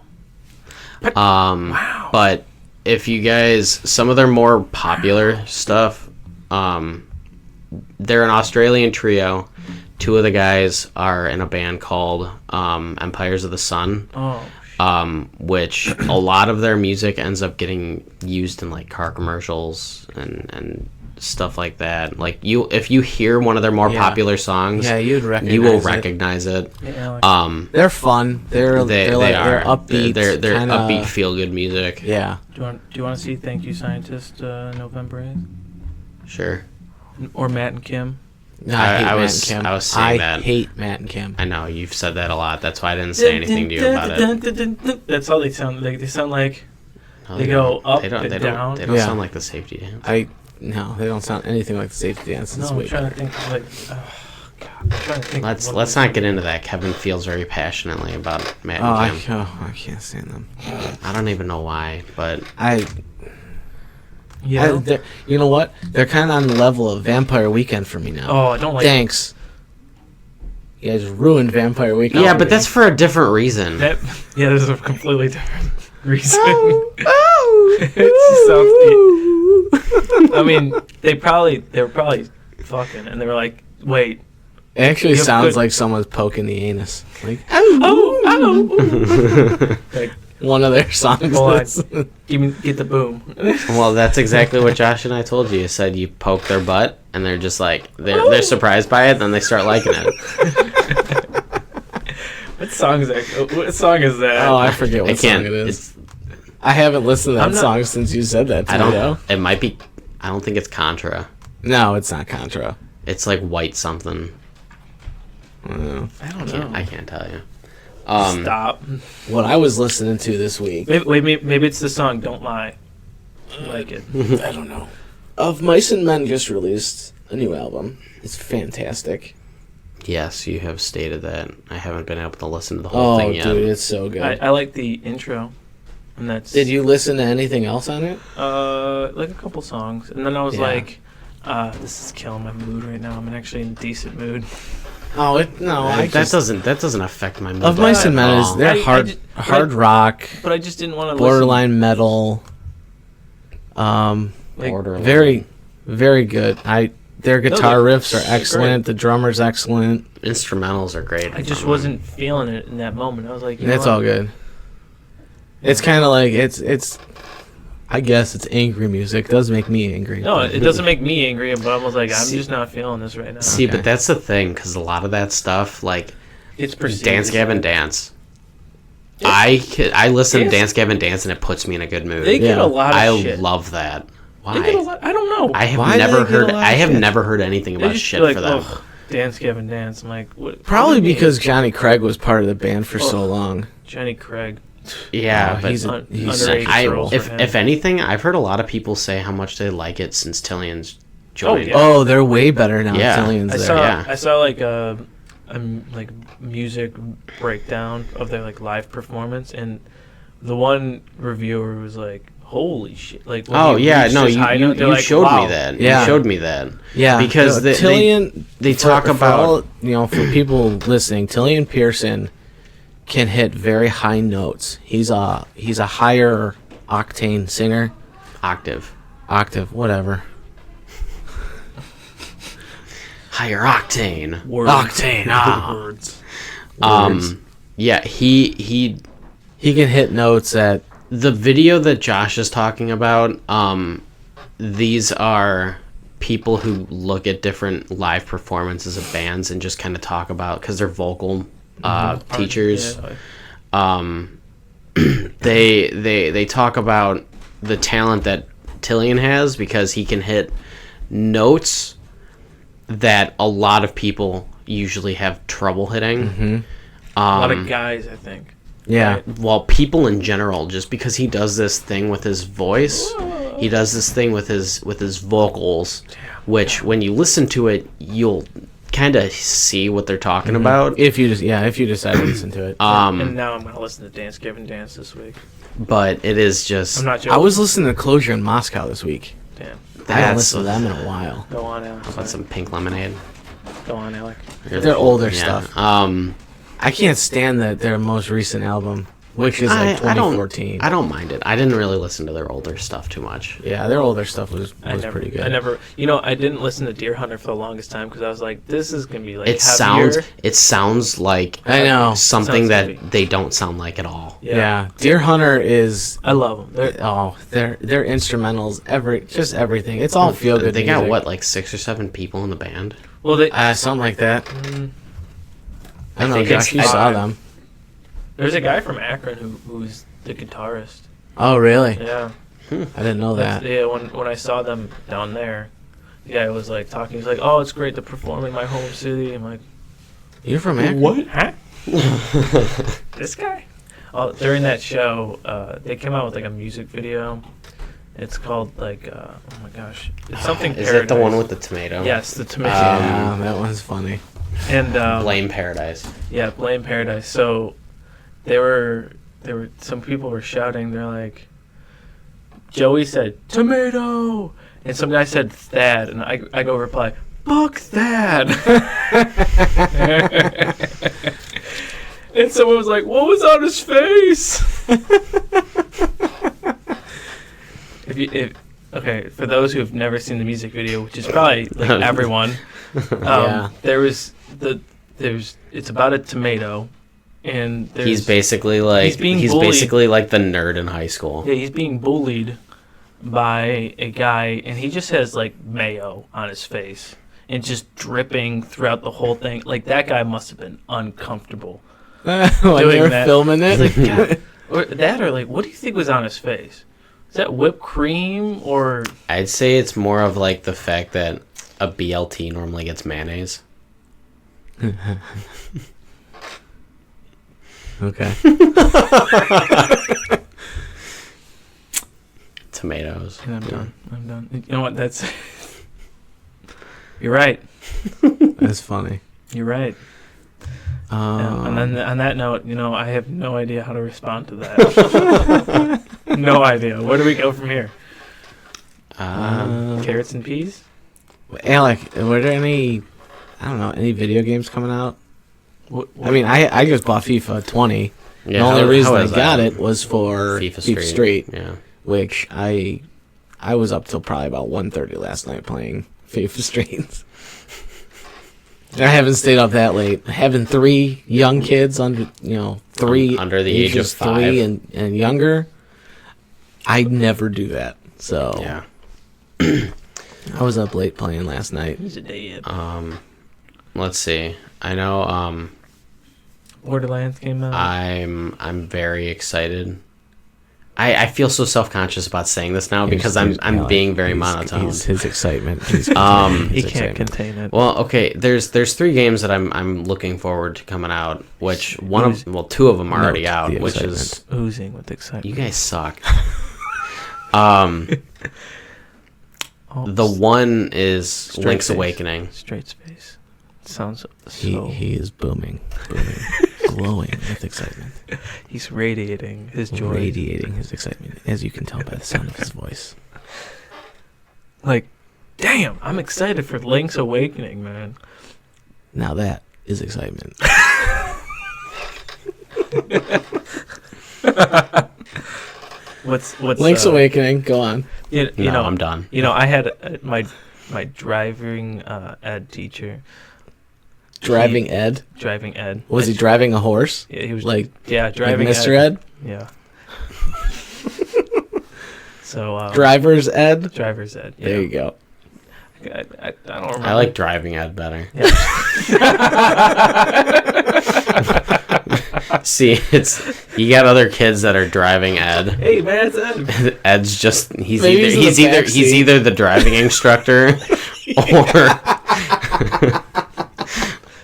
E: Wow. But if you guys, some of their more popular stuff, they're an Australian trio. Two of the guys are in a band called Empires of the Sun,
C: Oh.
E: which a lot of their music ends up getting used in like car commercials and stuff like that. Like if you hear one of their more popular songs,
D: you'd recognize
E: you will
D: it.
E: recognize it.
C: Yeah,
D: They're fun. They're upbeat.
E: They're
D: kinda,
E: upbeat, feel good music.
D: Yeah.
C: Do you want to see Thank You Scientist November 8th?
E: Sure.
C: Or Matt and Kim?
D: No, I hate
E: I
D: Matt
E: was-
D: and Kim.
E: I was saying that.
D: I hate Matt and Kim.
E: I know you've said that a lot. That's why I didn't say anything to you about it.
C: That's how they sound. They sound like
E: No,
C: they go
E: don't.
C: up
E: They don't.
C: and
E: They
C: down.
E: don't. They don't
D: Yeah.
E: sound like the safety dance.
D: No, they don't sound anything like the safety dance this
C: No, I'm
D: week.
C: trying to think. God, I'm trying to think.
E: Let's not get into that. Kevin feels very passionately about Matt and Kim.
D: I can't stand them.
E: I don't even know why, but
D: You know what? They're kind of on the level of Vampire Weekend for me now.
C: Oh, I don't like.
D: Thanks. You guys ruined Vampire Weekend.
E: yeah, but that's for a different reason.
C: That. Yeah, this is a completely different reason.
D: Oh,
C: It just sounds. I mean, they were probably fucking, and they were like, "Wait,
D: It actually
C: You have
D: sounds
C: good-
D: like someone's poking the anus. Like
C: oh, like,
D: one of their songs.
C: Go on.
D: is-
C: get the boom."
E: Well, that's exactly what Josh and I told you. You said you poke their butt, and they're just like they're surprised by it, then they start liking it.
C: What song is that? What song is that?
D: Oh, I forget
E: I
D: what
E: can't.
D: song it is.
E: It's,
D: I haven't listened to
C: I'm
D: that
C: not-
D: song since you said that to
E: I
D: me,
E: don't.
D: though.
E: It might be. I don't think it's Contra.
D: No, it's not Contra.
E: It's like white something.
C: I don't know.
E: I can't tell you.
C: Stop.
D: What I was listening to this week,
C: Maybe it's the song "Don't Lie." I like it.
D: I don't know. Of Mice and Men just released a new album. It's fantastic.
E: Yes, you have stated that. I haven't been able to listen to the whole
D: Oh,
E: thing yet.
D: dude, it's so good.
C: I like the intro, and that's.
D: Did you listen to anything else on it?
C: Like a couple songs, and then I was
D: Yeah.
C: like, "This is killing my mood right now. I'm actually in a decent mood."
D: Oh,
E: that doesn't affect my mood.
D: Of Mice and Men
E: at
D: is
E: all.
D: they're
C: I just-
D: hard rock,
C: But I just didn't want to
D: borderline metal.
C: Like,
E: Borderline.
D: Very, very good. Their guitar
C: they're
D: riffs are excellent. The drummer's excellent.
E: Instrumentals are great.
C: I just wasn't feeling it in that moment. I was like,
D: It's all good. It's kind of like it's. I guess it's angry music. It does make me angry.
C: No,
D: but-
C: it doesn't make me angry, but I was like, I'm
E: See-
C: just not feeling this right now.
E: See,
D: Okay.
E: but that's the thing, because a lot of that stuff, like
C: It's perceived
E: Dance
C: as
E: Gavin
C: like-
E: Dance. I listen to
C: Dance-
E: Dance Gavin Dance and it puts me in a good mood.
C: They get
D: Yeah.
C: a lot of
E: I
C: shit.
E: love that.
C: They get a
E: Why?
C: lot. I don't know.
E: I have
D: Why do
E: never
D: they get a
E: heard.
D: lot of
E: I have
D: shit?
E: never heard anything
C: They
E: about
C: just
E: shit
C: feel like,
E: for them.
C: "Ugh, Dance Gavin Dance." I'm like, what?
D: Probably
C: what do you mean?
D: because Johnny Craig was part of the band for so long.
C: Johnny Craig.
E: Yeah,
D: Oh,
E: but
D: he's
C: underage
E: I,
C: girls
E: if
C: for him.
E: if anything, I've heard a lot of people say how much they like it since Tillion's joined.
C: yeah.
D: Oh, they're way better now.
E: Yeah.
D: Tillion's
C: I
D: there.
C: saw
E: yeah.
C: I saw like a like music breakdown of their like live performance, and the one reviewer was like, "Holy shit!" Like, when
E: Oh
C: he
E: yeah,
C: reached
E: no,
C: his
E: you
C: high note, they're
E: you
C: like,
E: showed
C: "Wow."
E: me that.
D: Yeah.
E: You showed me that.
D: Yeah,
E: Because
D: no,
E: they-
D: Tillion.
E: they talk
D: for
E: about-
D: all, for people listening. Tillion Pearson can hit very high notes. He's a higher octane singer.
E: Octave.
D: Octave, whatever.
E: Higher octane.
C: Words.
D: Octane. Ah.
C: Words.
E: Yeah, he
D: He can hit notes at.
E: the video that Josh is talking about, these are people who look at different live performances of bands and just kind of talk about, because they're vocal teachers.
C: Yeah.
E: They talk about the talent that Tillion has, because he can hit notes that a lot of people usually have trouble hitting.
C: A lot of guys, I think.
D: Yeah.
C: Right.
E: Well, people in general, just because he does this thing with his voice, he does this thing with his vocals, which when you listen to it, you'll kind of see what they're talking about.
D: If you decide to listen to it.
C: And now I'm gonna listen to Dance Gavin Dance this week.
E: But it is just
C: I'm not joking.
D: I was listening to Closure in Moscow this week.
C: Damn.
D: I haven't
E: That's-
D: listened to them in a while.
C: Go on, Alex.
E: want some Pink Lemonade.
C: Go on, Alec.
D: They're older
E: Yeah.
D: stuff. I can't stand their most recent album. which is like 2014.
E: I don't mind it. I didn't really listen to their older stuff too much.
D: Yeah, their older stuff was pretty good.
C: I didn't listen to Deer Hunter for the longest time because I was like, this is gonna be like
E: It
C: heavier.
E: sounds like
D: I know
E: something
C: Sounds
E: that
C: heavy.
E: they don't sound like at all.
D: Yeah. Deer Hunter is.
C: I love them.
D: Their instrumentals, everything. It's all feel good.
E: They got what, like 6 or 7 people in the band?
C: Well, they
D: Something like that. I don't know,
E: think
D: Josh. You
E: it's
D: saw
C: five.
D: them.
C: there's a guy from Akron who's the guitarist.
D: Oh, really?
C: Yeah.
D: I didn't know that.
C: Yeah, when I saw them down there, the guy was like talking. He's like, "Oh, it's great to perform in my home city." I'm like,
D: You're from Akron?
C: "What? Huh? This guy?" Oh, during that show, they came out with like a music video. It's called like, oh my gosh, it's something.
E: Is
C: Paradise.
E: it the one with the tomato?
C: Yes, the tomato.
D: Yeah, that one's funny.
C: And
E: Blame Paradise.
C: yeah, Blame Paradise. So there were some people were shouting. They're like, Joey said tomato, and some guy said Thad, and I go reply, fuck Thad. And someone was like, what was on his face? Okay, for those who have never seen the music video, which is probably like everyone,
D: Yeah.
C: it's about a tomato, and
E: He's basically like
C: he's being
E: he's
C: bullied.
E: basically like the nerd in high school.
C: Yeah, he's being bullied by a guy, and he just has like mayo on his face and just dripping throughout the whole thing. Like that guy must have been uncomfortable.
D: When
C: Doing
D: they were
C: that.
D: filming it.
C: Like, God, or like, what do you think was on his face? Is that whipped cream or?
E: I'd say it's more of like the fact that a BLT normally gets mayonnaise.
D: Okay.
E: Tomatoes.
C: And I'm done. I'm done. You know what? That's. You're right.
D: That's funny.
C: You're right. And then on that note, I have no idea how to respond to that. No idea. Where do we go from here? Carrots and peas?
D: Alec, were there any video games coming out?
C: What,
D: I mean, I just bought FIFA 20.
E: Yeah,
D: the only
E: how
D: reason I
E: is
D: got
E: that?
D: it was for
E: FIFA
D: Street,
E: Yeah.
D: which I was up till probably about 1:30 last night playing FIFA Street. I haven't stayed up that late. Having 3 young kids under
E: Under the age of
D: ages 3 and younger, I never do that. So
E: Yeah.
D: I was up late playing last night.
C: Who's a day?
E: Let's see. I know
C: Borderlands came out.
E: I'm very excited. I feel so self-conscious about saying this now because I'm
D: Alec,
E: being very
D: he's-
E: monotone.
D: His excitement.
C: He
D: his
C: can't
D: excitement.
C: contain it.
E: Well, okay. There's 3 games that I'm looking forward to coming out. Which 2 of them are already
D: Note
E: out.
D: the
E: Which is
D: excitement.
C: Oozing with excitement.
E: you guys suck.
C: Oh,
E: The one is
C: Straight
E: Link's
C: face.
E: Awakening.
C: Straight space. Sounds
D: He
C: so.
D: is booming, glowing with excitement,
C: He's radiating his joy.
D: radiating his excitement, as you can tell by the sound of his voice.
C: Like, damn, I'm excited for Link's Awakening, man.
D: Now that is excitement.
C: What's
D: Link's Awakening. Go on.
E: No, I'm done.
C: I had my driving ed teacher.
D: Driving Ed.
C: Driving ed.
D: Was he driving a horse?
C: Yeah, he was
D: Like,
C: like driving
D: Mr. Ed?
C: Yeah. So
D: Driver's Ed?
C: driver's ed. Yeah.
D: There you go.
C: I don't remember.
E: I like driving Ed better.
C: Yeah.
E: See, you got other kids that are driving Ed.
C: Hey man, it's Ed.
E: Ed's just he's
D: Maybe
E: either
D: he's in the
E: he's
D: backseat.
E: either the driving instructor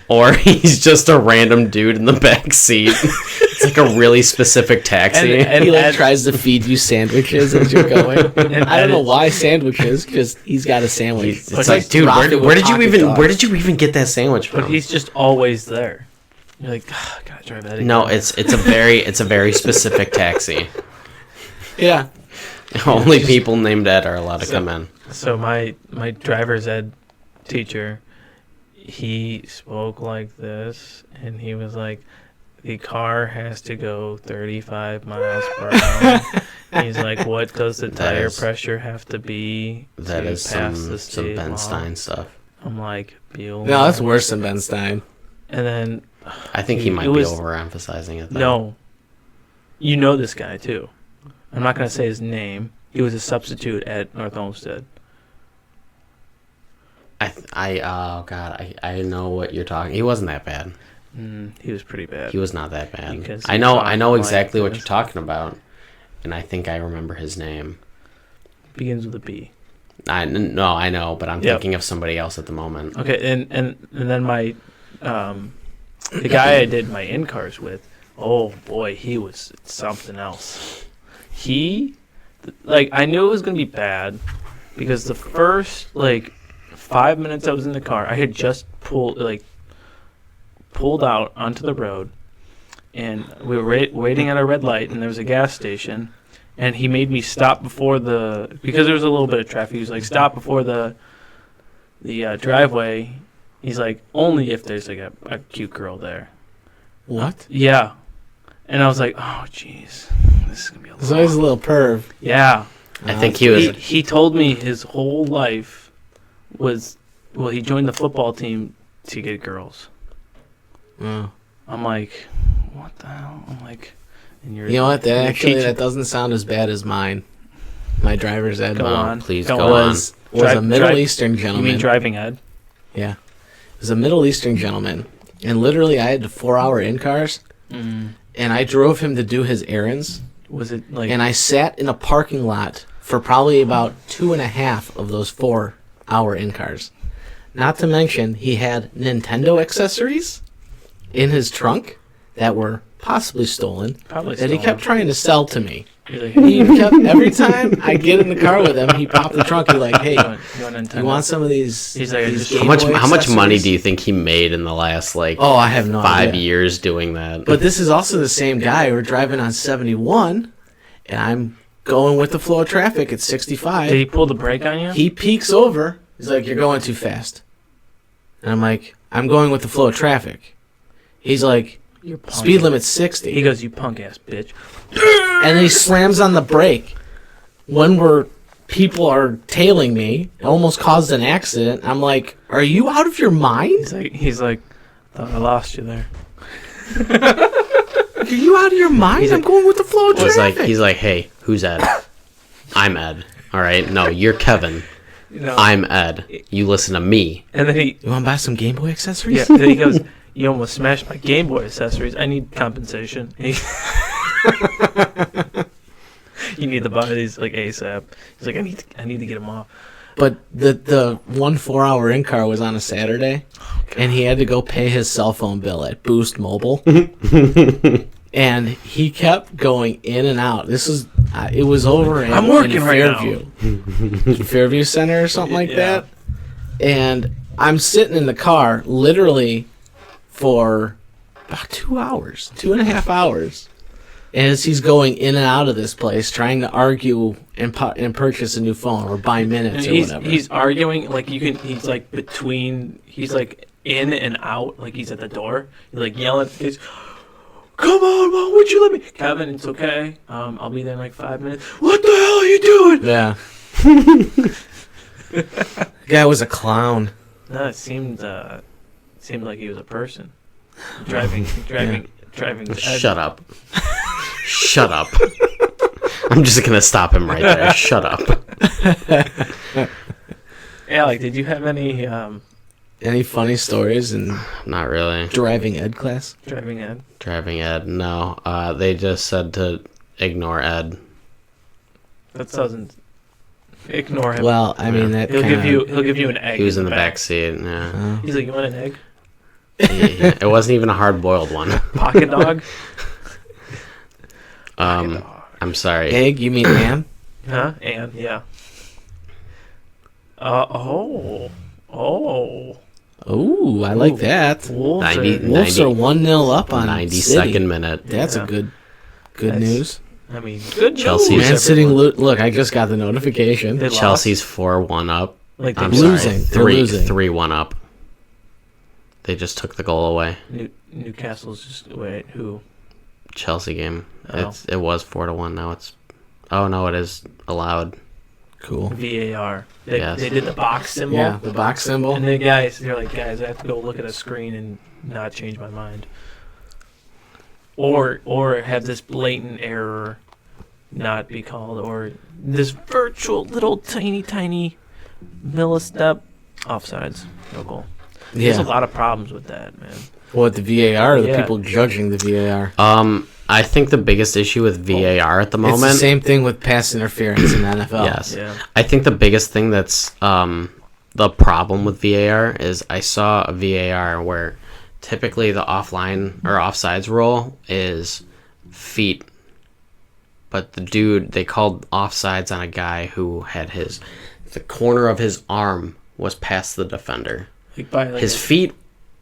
E: or he's just a random dude in the back seat. It's like a really specific taxi.
C: And
D: He
C: Ed-
D: tries to feed you sandwiches as you're going.
C: And
D: I don't know
C: Ed-
D: why sandwiches, because he's got a sandwich.
E: it's like, dude, where did you even get that sandwich from?
C: But he's just always there. You're like, "Ah, gotta drive that again."
E: No, it's a very specific taxi.
D: Yeah.
E: Only people named Ed are allowed to come in.
C: So my driver's ed teacher, he spoke like this, and he was like, the car has to go 35 miles per hour. He's like, what does the tire pressure have to be
E: That
C: to
E: is
C: pass the
E: some
C: state
E: Ben
C: law?
E: Stein stuff.
C: I'm like, Bueller.
D: No, that's worse than Ben Stein.
C: And then
E: I think he
C: Dude,
E: might
C: it
E: be
C: was-
E: overemphasizing it, though.
C: no, you know this guy too. I'm not gonna say his name. He was a substitute at North Olmsted.
E: I know what you're talking. He wasn't that bad.
C: He was pretty bad.
E: He was not that bad.
C: Because
E: I
C: he
E: know
C: talked
E: exactly
C: like
E: what
C: this.
E: you're talking about, and I think I remember his name.
C: Begins with a B.
E: I know, but I'm
C: Yep.
E: thinking of somebody else at the moment.
C: Okay, and then my the guy I did my in cars with, oh boy, he was something else. I knew it was gonna be bad because the first 5 minutes I was in the car, I had just pulled out onto the road, and we were waiting at a red light, and there was a gas station, and he made me stop before because there was a little bit of traffic. He was like, stop before the driveway. He's like, only if there's like a cute girl there.
D: What?
C: Yeah. And I was like, oh jeez, this is gonna be a
D: There's always a little perv.
C: yeah.
E: I think he was.
C: He told me his whole life was, well, he joined the football team to get girls.
D: Oh.
C: I'm like, what the hell? I'm like, and you're,
D: You know what?
C: you're
D: That
C: teaching-
D: doesn't sound as bad as mine. My driver's ed
C: Go on.
E: Please
C: Go
E: go
C: on.
E: on.
D: was a Middle Eastern
C: You
D: gentleman.
C: mean driving ed?
D: Yeah. It was a Middle Eastern gentleman. And literally, I had 4-hour in cars. And I drove him to do his errands.
C: Was it like?
D: And I sat in a parking lot for probably about 2.5 of those 4-hour in cars. Not to mention, he had Nintendo accessories in his trunk that were possibly stolen.
C: Probably
D: that he
C: stolen.
D: kept trying to sell to me.
C: He's like,
D: He kept, every time I get in the car with him, he popped the trunk. He's like, "Hey,
C: you want Nintendo?
D: you want some of these?"
C: He's like, I
D: these
C: just-
D: Game
E: How much
D: Boy
E: how much money
D: accessories?"
E: do you think he made in the last
D: Oh, I have no
E: 5
D: idea.
E: years doing that?
D: But this is also the same guy. We're driving on 71, and I'm going with the flow of traffic at 65.
C: Did he pull the brake on you?
D: He peeks over. He's like, "You're going too fast." And I'm like, "I'm going with the flow of traffic." He's like,
C: You're punk.
D: "Speed limit's 60."
C: He goes, you punk ass bitch.
D: And then he slams on the brake when people are tailing me. It almost caused an accident. I'm like, "Are you out of your mind?
C: He's like, thought I lost you there.
D: Are you out of your mind? I'm going with the flow of traffic."
E: He's like, hey, who's Ed? I'm Ed. All right, no, you're Kevin.
C: No.
E: I'm Ed. You listen to me.
C: And then he,
D: "You want to buy some Game Boy accessories?"
C: yeah, then he goes, you almost smashed my Game Boy accessories. I need compensation. You need to buy these like ASAP. He's like, I need to get them off.
D: But the 1 4-hour in car was on a Saturday, and he had to go pay his cell phone bill at Boost Mobile. And he kept going in and out. This was it was over in,
C: I'm working
D: in
C: right now.
D: Fairview, Fairview Center or something like
C: Yeah.
D: that. And I'm sitting in the car literally for about 2 hours, 2.5 hours. And as he's going in and out of this place, trying to argue and purchase a new phone or buy minutes or whatever.
C: He's arguing like he's like he's like in and out, like he's at the door. He's like yelling. He's, come on, why would you let me? Kevin, it's okay. I'll be there in like 5 minutes. What the hell are you doing?
D: Yeah. The guy was a clown.
C: No, it seemed like he was a person. Driving.
E: Shut up. Shut up. I'm just gonna stop him right there. Shut up.
C: Alec, did you have any
D: Any funny stories in
E: Not really.
D: driving ed class?
C: driving ed?
E: Driving Ed. No. They just said to ignore Ed.
C: That doesn't ignore him.
D: Well, I mean that
C: he'll
D: kinda,
C: give you an egg.
E: He was in the back seat. Yeah.
C: He's like, you want an egg?
E: It wasn't even a hard-boiled one.
C: Pocket dog?
E: I'm sorry.
D: egg. You mean ham?
C: Huh? And yeah. Oh,
D: Ooh, I like that.
C: Wolves
E: 90
C: are-
D: Wolves are 1-0 up on
E: 92nd
D: City.
E: minute.
D: That's
C: Yeah.
D: a good
C: That's-
D: news.
C: I mean, good
E: Chelsea's-
C: news,
D: Man City,
C: everyone.
D: look, I just got the notification.
C: They lost.
E: Chelsea's 4-1 up.
C: Like
E: I'm
C: they
E: sorry.
D: losing. They're losing.
E: 3-1 up. They just took the goal away.
C: Newcastle's just wait who?
E: Chelsea game.
C: Oh.
E: It was 4-1. Now it's. Oh no, it is allowed.
D: Cool.
C: VAR.
E: Yes.
C: They did the box symbol.
D: Yeah, the box symbol.
C: And they're like, guys, I have to go look at a screen and not change my mind. Or have this blatant error not be called, or this virtual little tiny millistep offsides. No goal. There's a lot of problems with that, man.
D: What, the VAR or the
C: Yeah.
D: people judging the VAR?
E: I think the biggest issue with VAR at the moment.
D: It's the same thing with pass interference in the NFL.
E: Yes.
C: Yeah.
E: I think the biggest thing that's the problem with VAR is I saw a VAR where typically the offline or offsides rule is feet. But the dude, they called offsides on a guy who had the corner of his arm was past the defender. His feet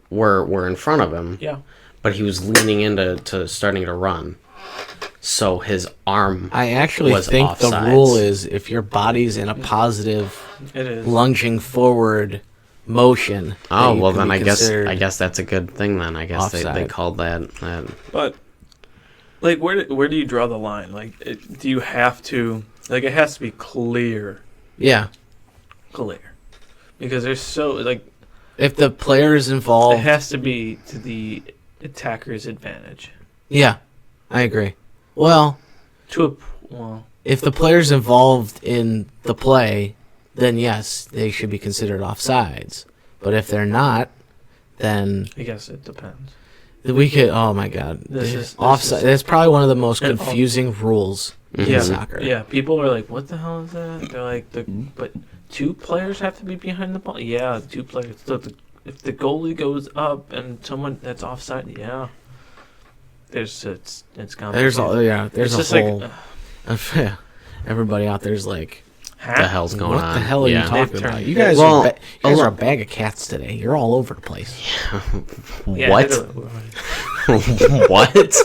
E: were in front of him.
C: Yeah.
E: But he was leaning into starting to run. So his arm
D: I actually
E: was
D: think the
E: offsides.
D: rule is if your body's in a positive
C: It is.
D: lunging forward motion.
E: Oh,
D: you
E: well
D: can
E: then
D: be
E: I
D: considered
E: guess that's a good thing then. I guess they
D: offside.
E: called that.
C: But like, where do you draw the line? Like, do you have to, like, it has to be clear,
D: Yeah.
C: because there's so, like,
D: If the player is
C: it
D: involved.
C: has to be to the attacker's advantage.
D: Yeah, I agree. Well,
C: Well,
D: if the player's involved in the play, then yes, they should be considered offsides. But if they're not, then
C: I guess it depends.
D: we could. Oh my God,
C: This
D: offside.
C: is-
D: That's probably one of the most
C: And-
D: confusing rules in
C: Yeah,
D: soccer.
C: yeah. People are like, "What the hell is that?" They're like, "But two players have to be behind the ball." Yeah, two players. So if the goalie goes up and someone that's offside, yeah. It's complicated.
D: There's
C: It's
D: a
C: just
D: whole.
C: like,
D: Everybody out there's like,
E: What the hell's going
D: what
E: on?
D: the hell are you
E: Yeah.
D: talking
C: They've
D: about?
C: turned-
D: You guys,
E: Well,
D: you guys are a bag of cats today. You're all over the place.
C: yeah,
E: What? What?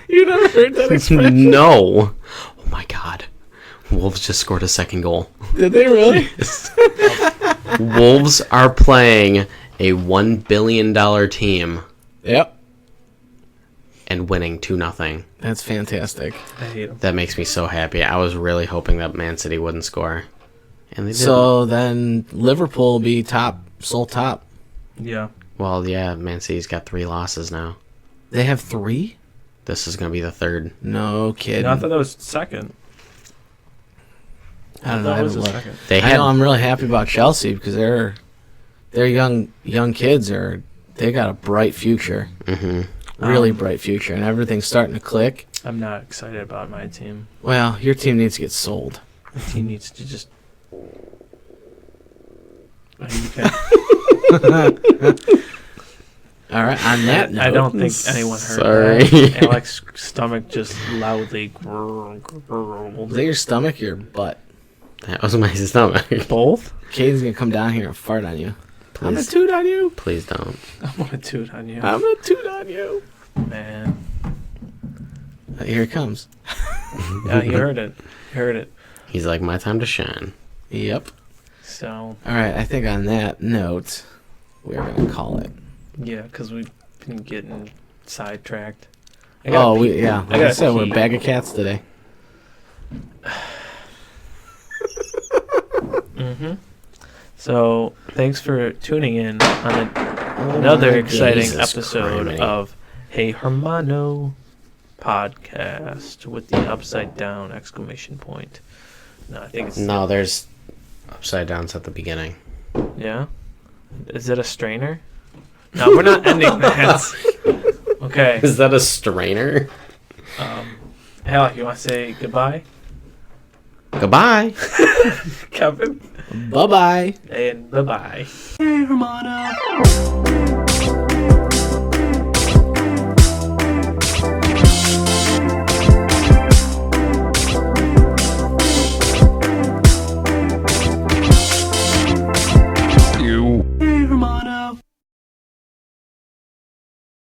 D: You never heard that expression?
E: No. Oh my God. Wolves just scored a second goal.
D: Did they really?
E: Wolves are playing a $1 billion team
D: Yep.
E: and winning 2-0.
D: That's fantastic.
C: I hate them.
E: That makes me so happy. I was really hoping that Man City wouldn't score. And they did.
D: So then Liverpool will be sole top.
C: Yeah.
E: Well, yeah, Man City's got 3 losses now.
D: They have 3?
E: This is going to be the third.
D: No kidding.
C: No, I thought that was second.
D: I don't know. I
C: That was
D: haven't
C: the
D: looked.
C: second.
E: They
D: I
E: had
D: know I'm really happy about Chelsea because they're young kids they got a bright future. Really bright future, and everything's starting to click.
C: I'm not excited about my team.
D: Well, your team needs to get sold.
C: My team needs to just. You
D: All right. On that note,
C: I don't think anyone heard
E: Sorry.
C: that. Alec's stomach just loudly growled.
D: Is that your stomach or your butt?
E: That was my stomach.
C: Both?
D: Caden's gonna come down here and fart on you. I'm gonna
E: Please,
D: toot on you.
E: please don't.
C: I'm gonna toot on you.
D: I'm gonna toot on you.
C: Man.
D: Here it comes.
C: Yeah, he heard it. He heard it.
E: He's like, my time to shine.
D: Yep.
C: So,
D: All right. I think on that note, we're gonna call it.
C: yeah, because we've been getting sidetracked.
D: Oh, yeah. Like I
C: gotta
D: said, we're a
C: pee.
D: bag of cats today.
C: So, thanks for tuning in on another exciting
E: Jesus
C: episode
E: criminy.
C: of Hey Hermano podcast with the upside down exclamation point. No, I think it's
E: No, there's upside downs at the beginning.
C: yeah. Is it a strainer? No, we're not ending that. Okay.
E: Is that a strainer?
C: Alec, you want to say goodbye?
E: Goodbye.
C: Kevin?
D: Bye bye.
C: And bye-bye.
D: Hey, Hermano.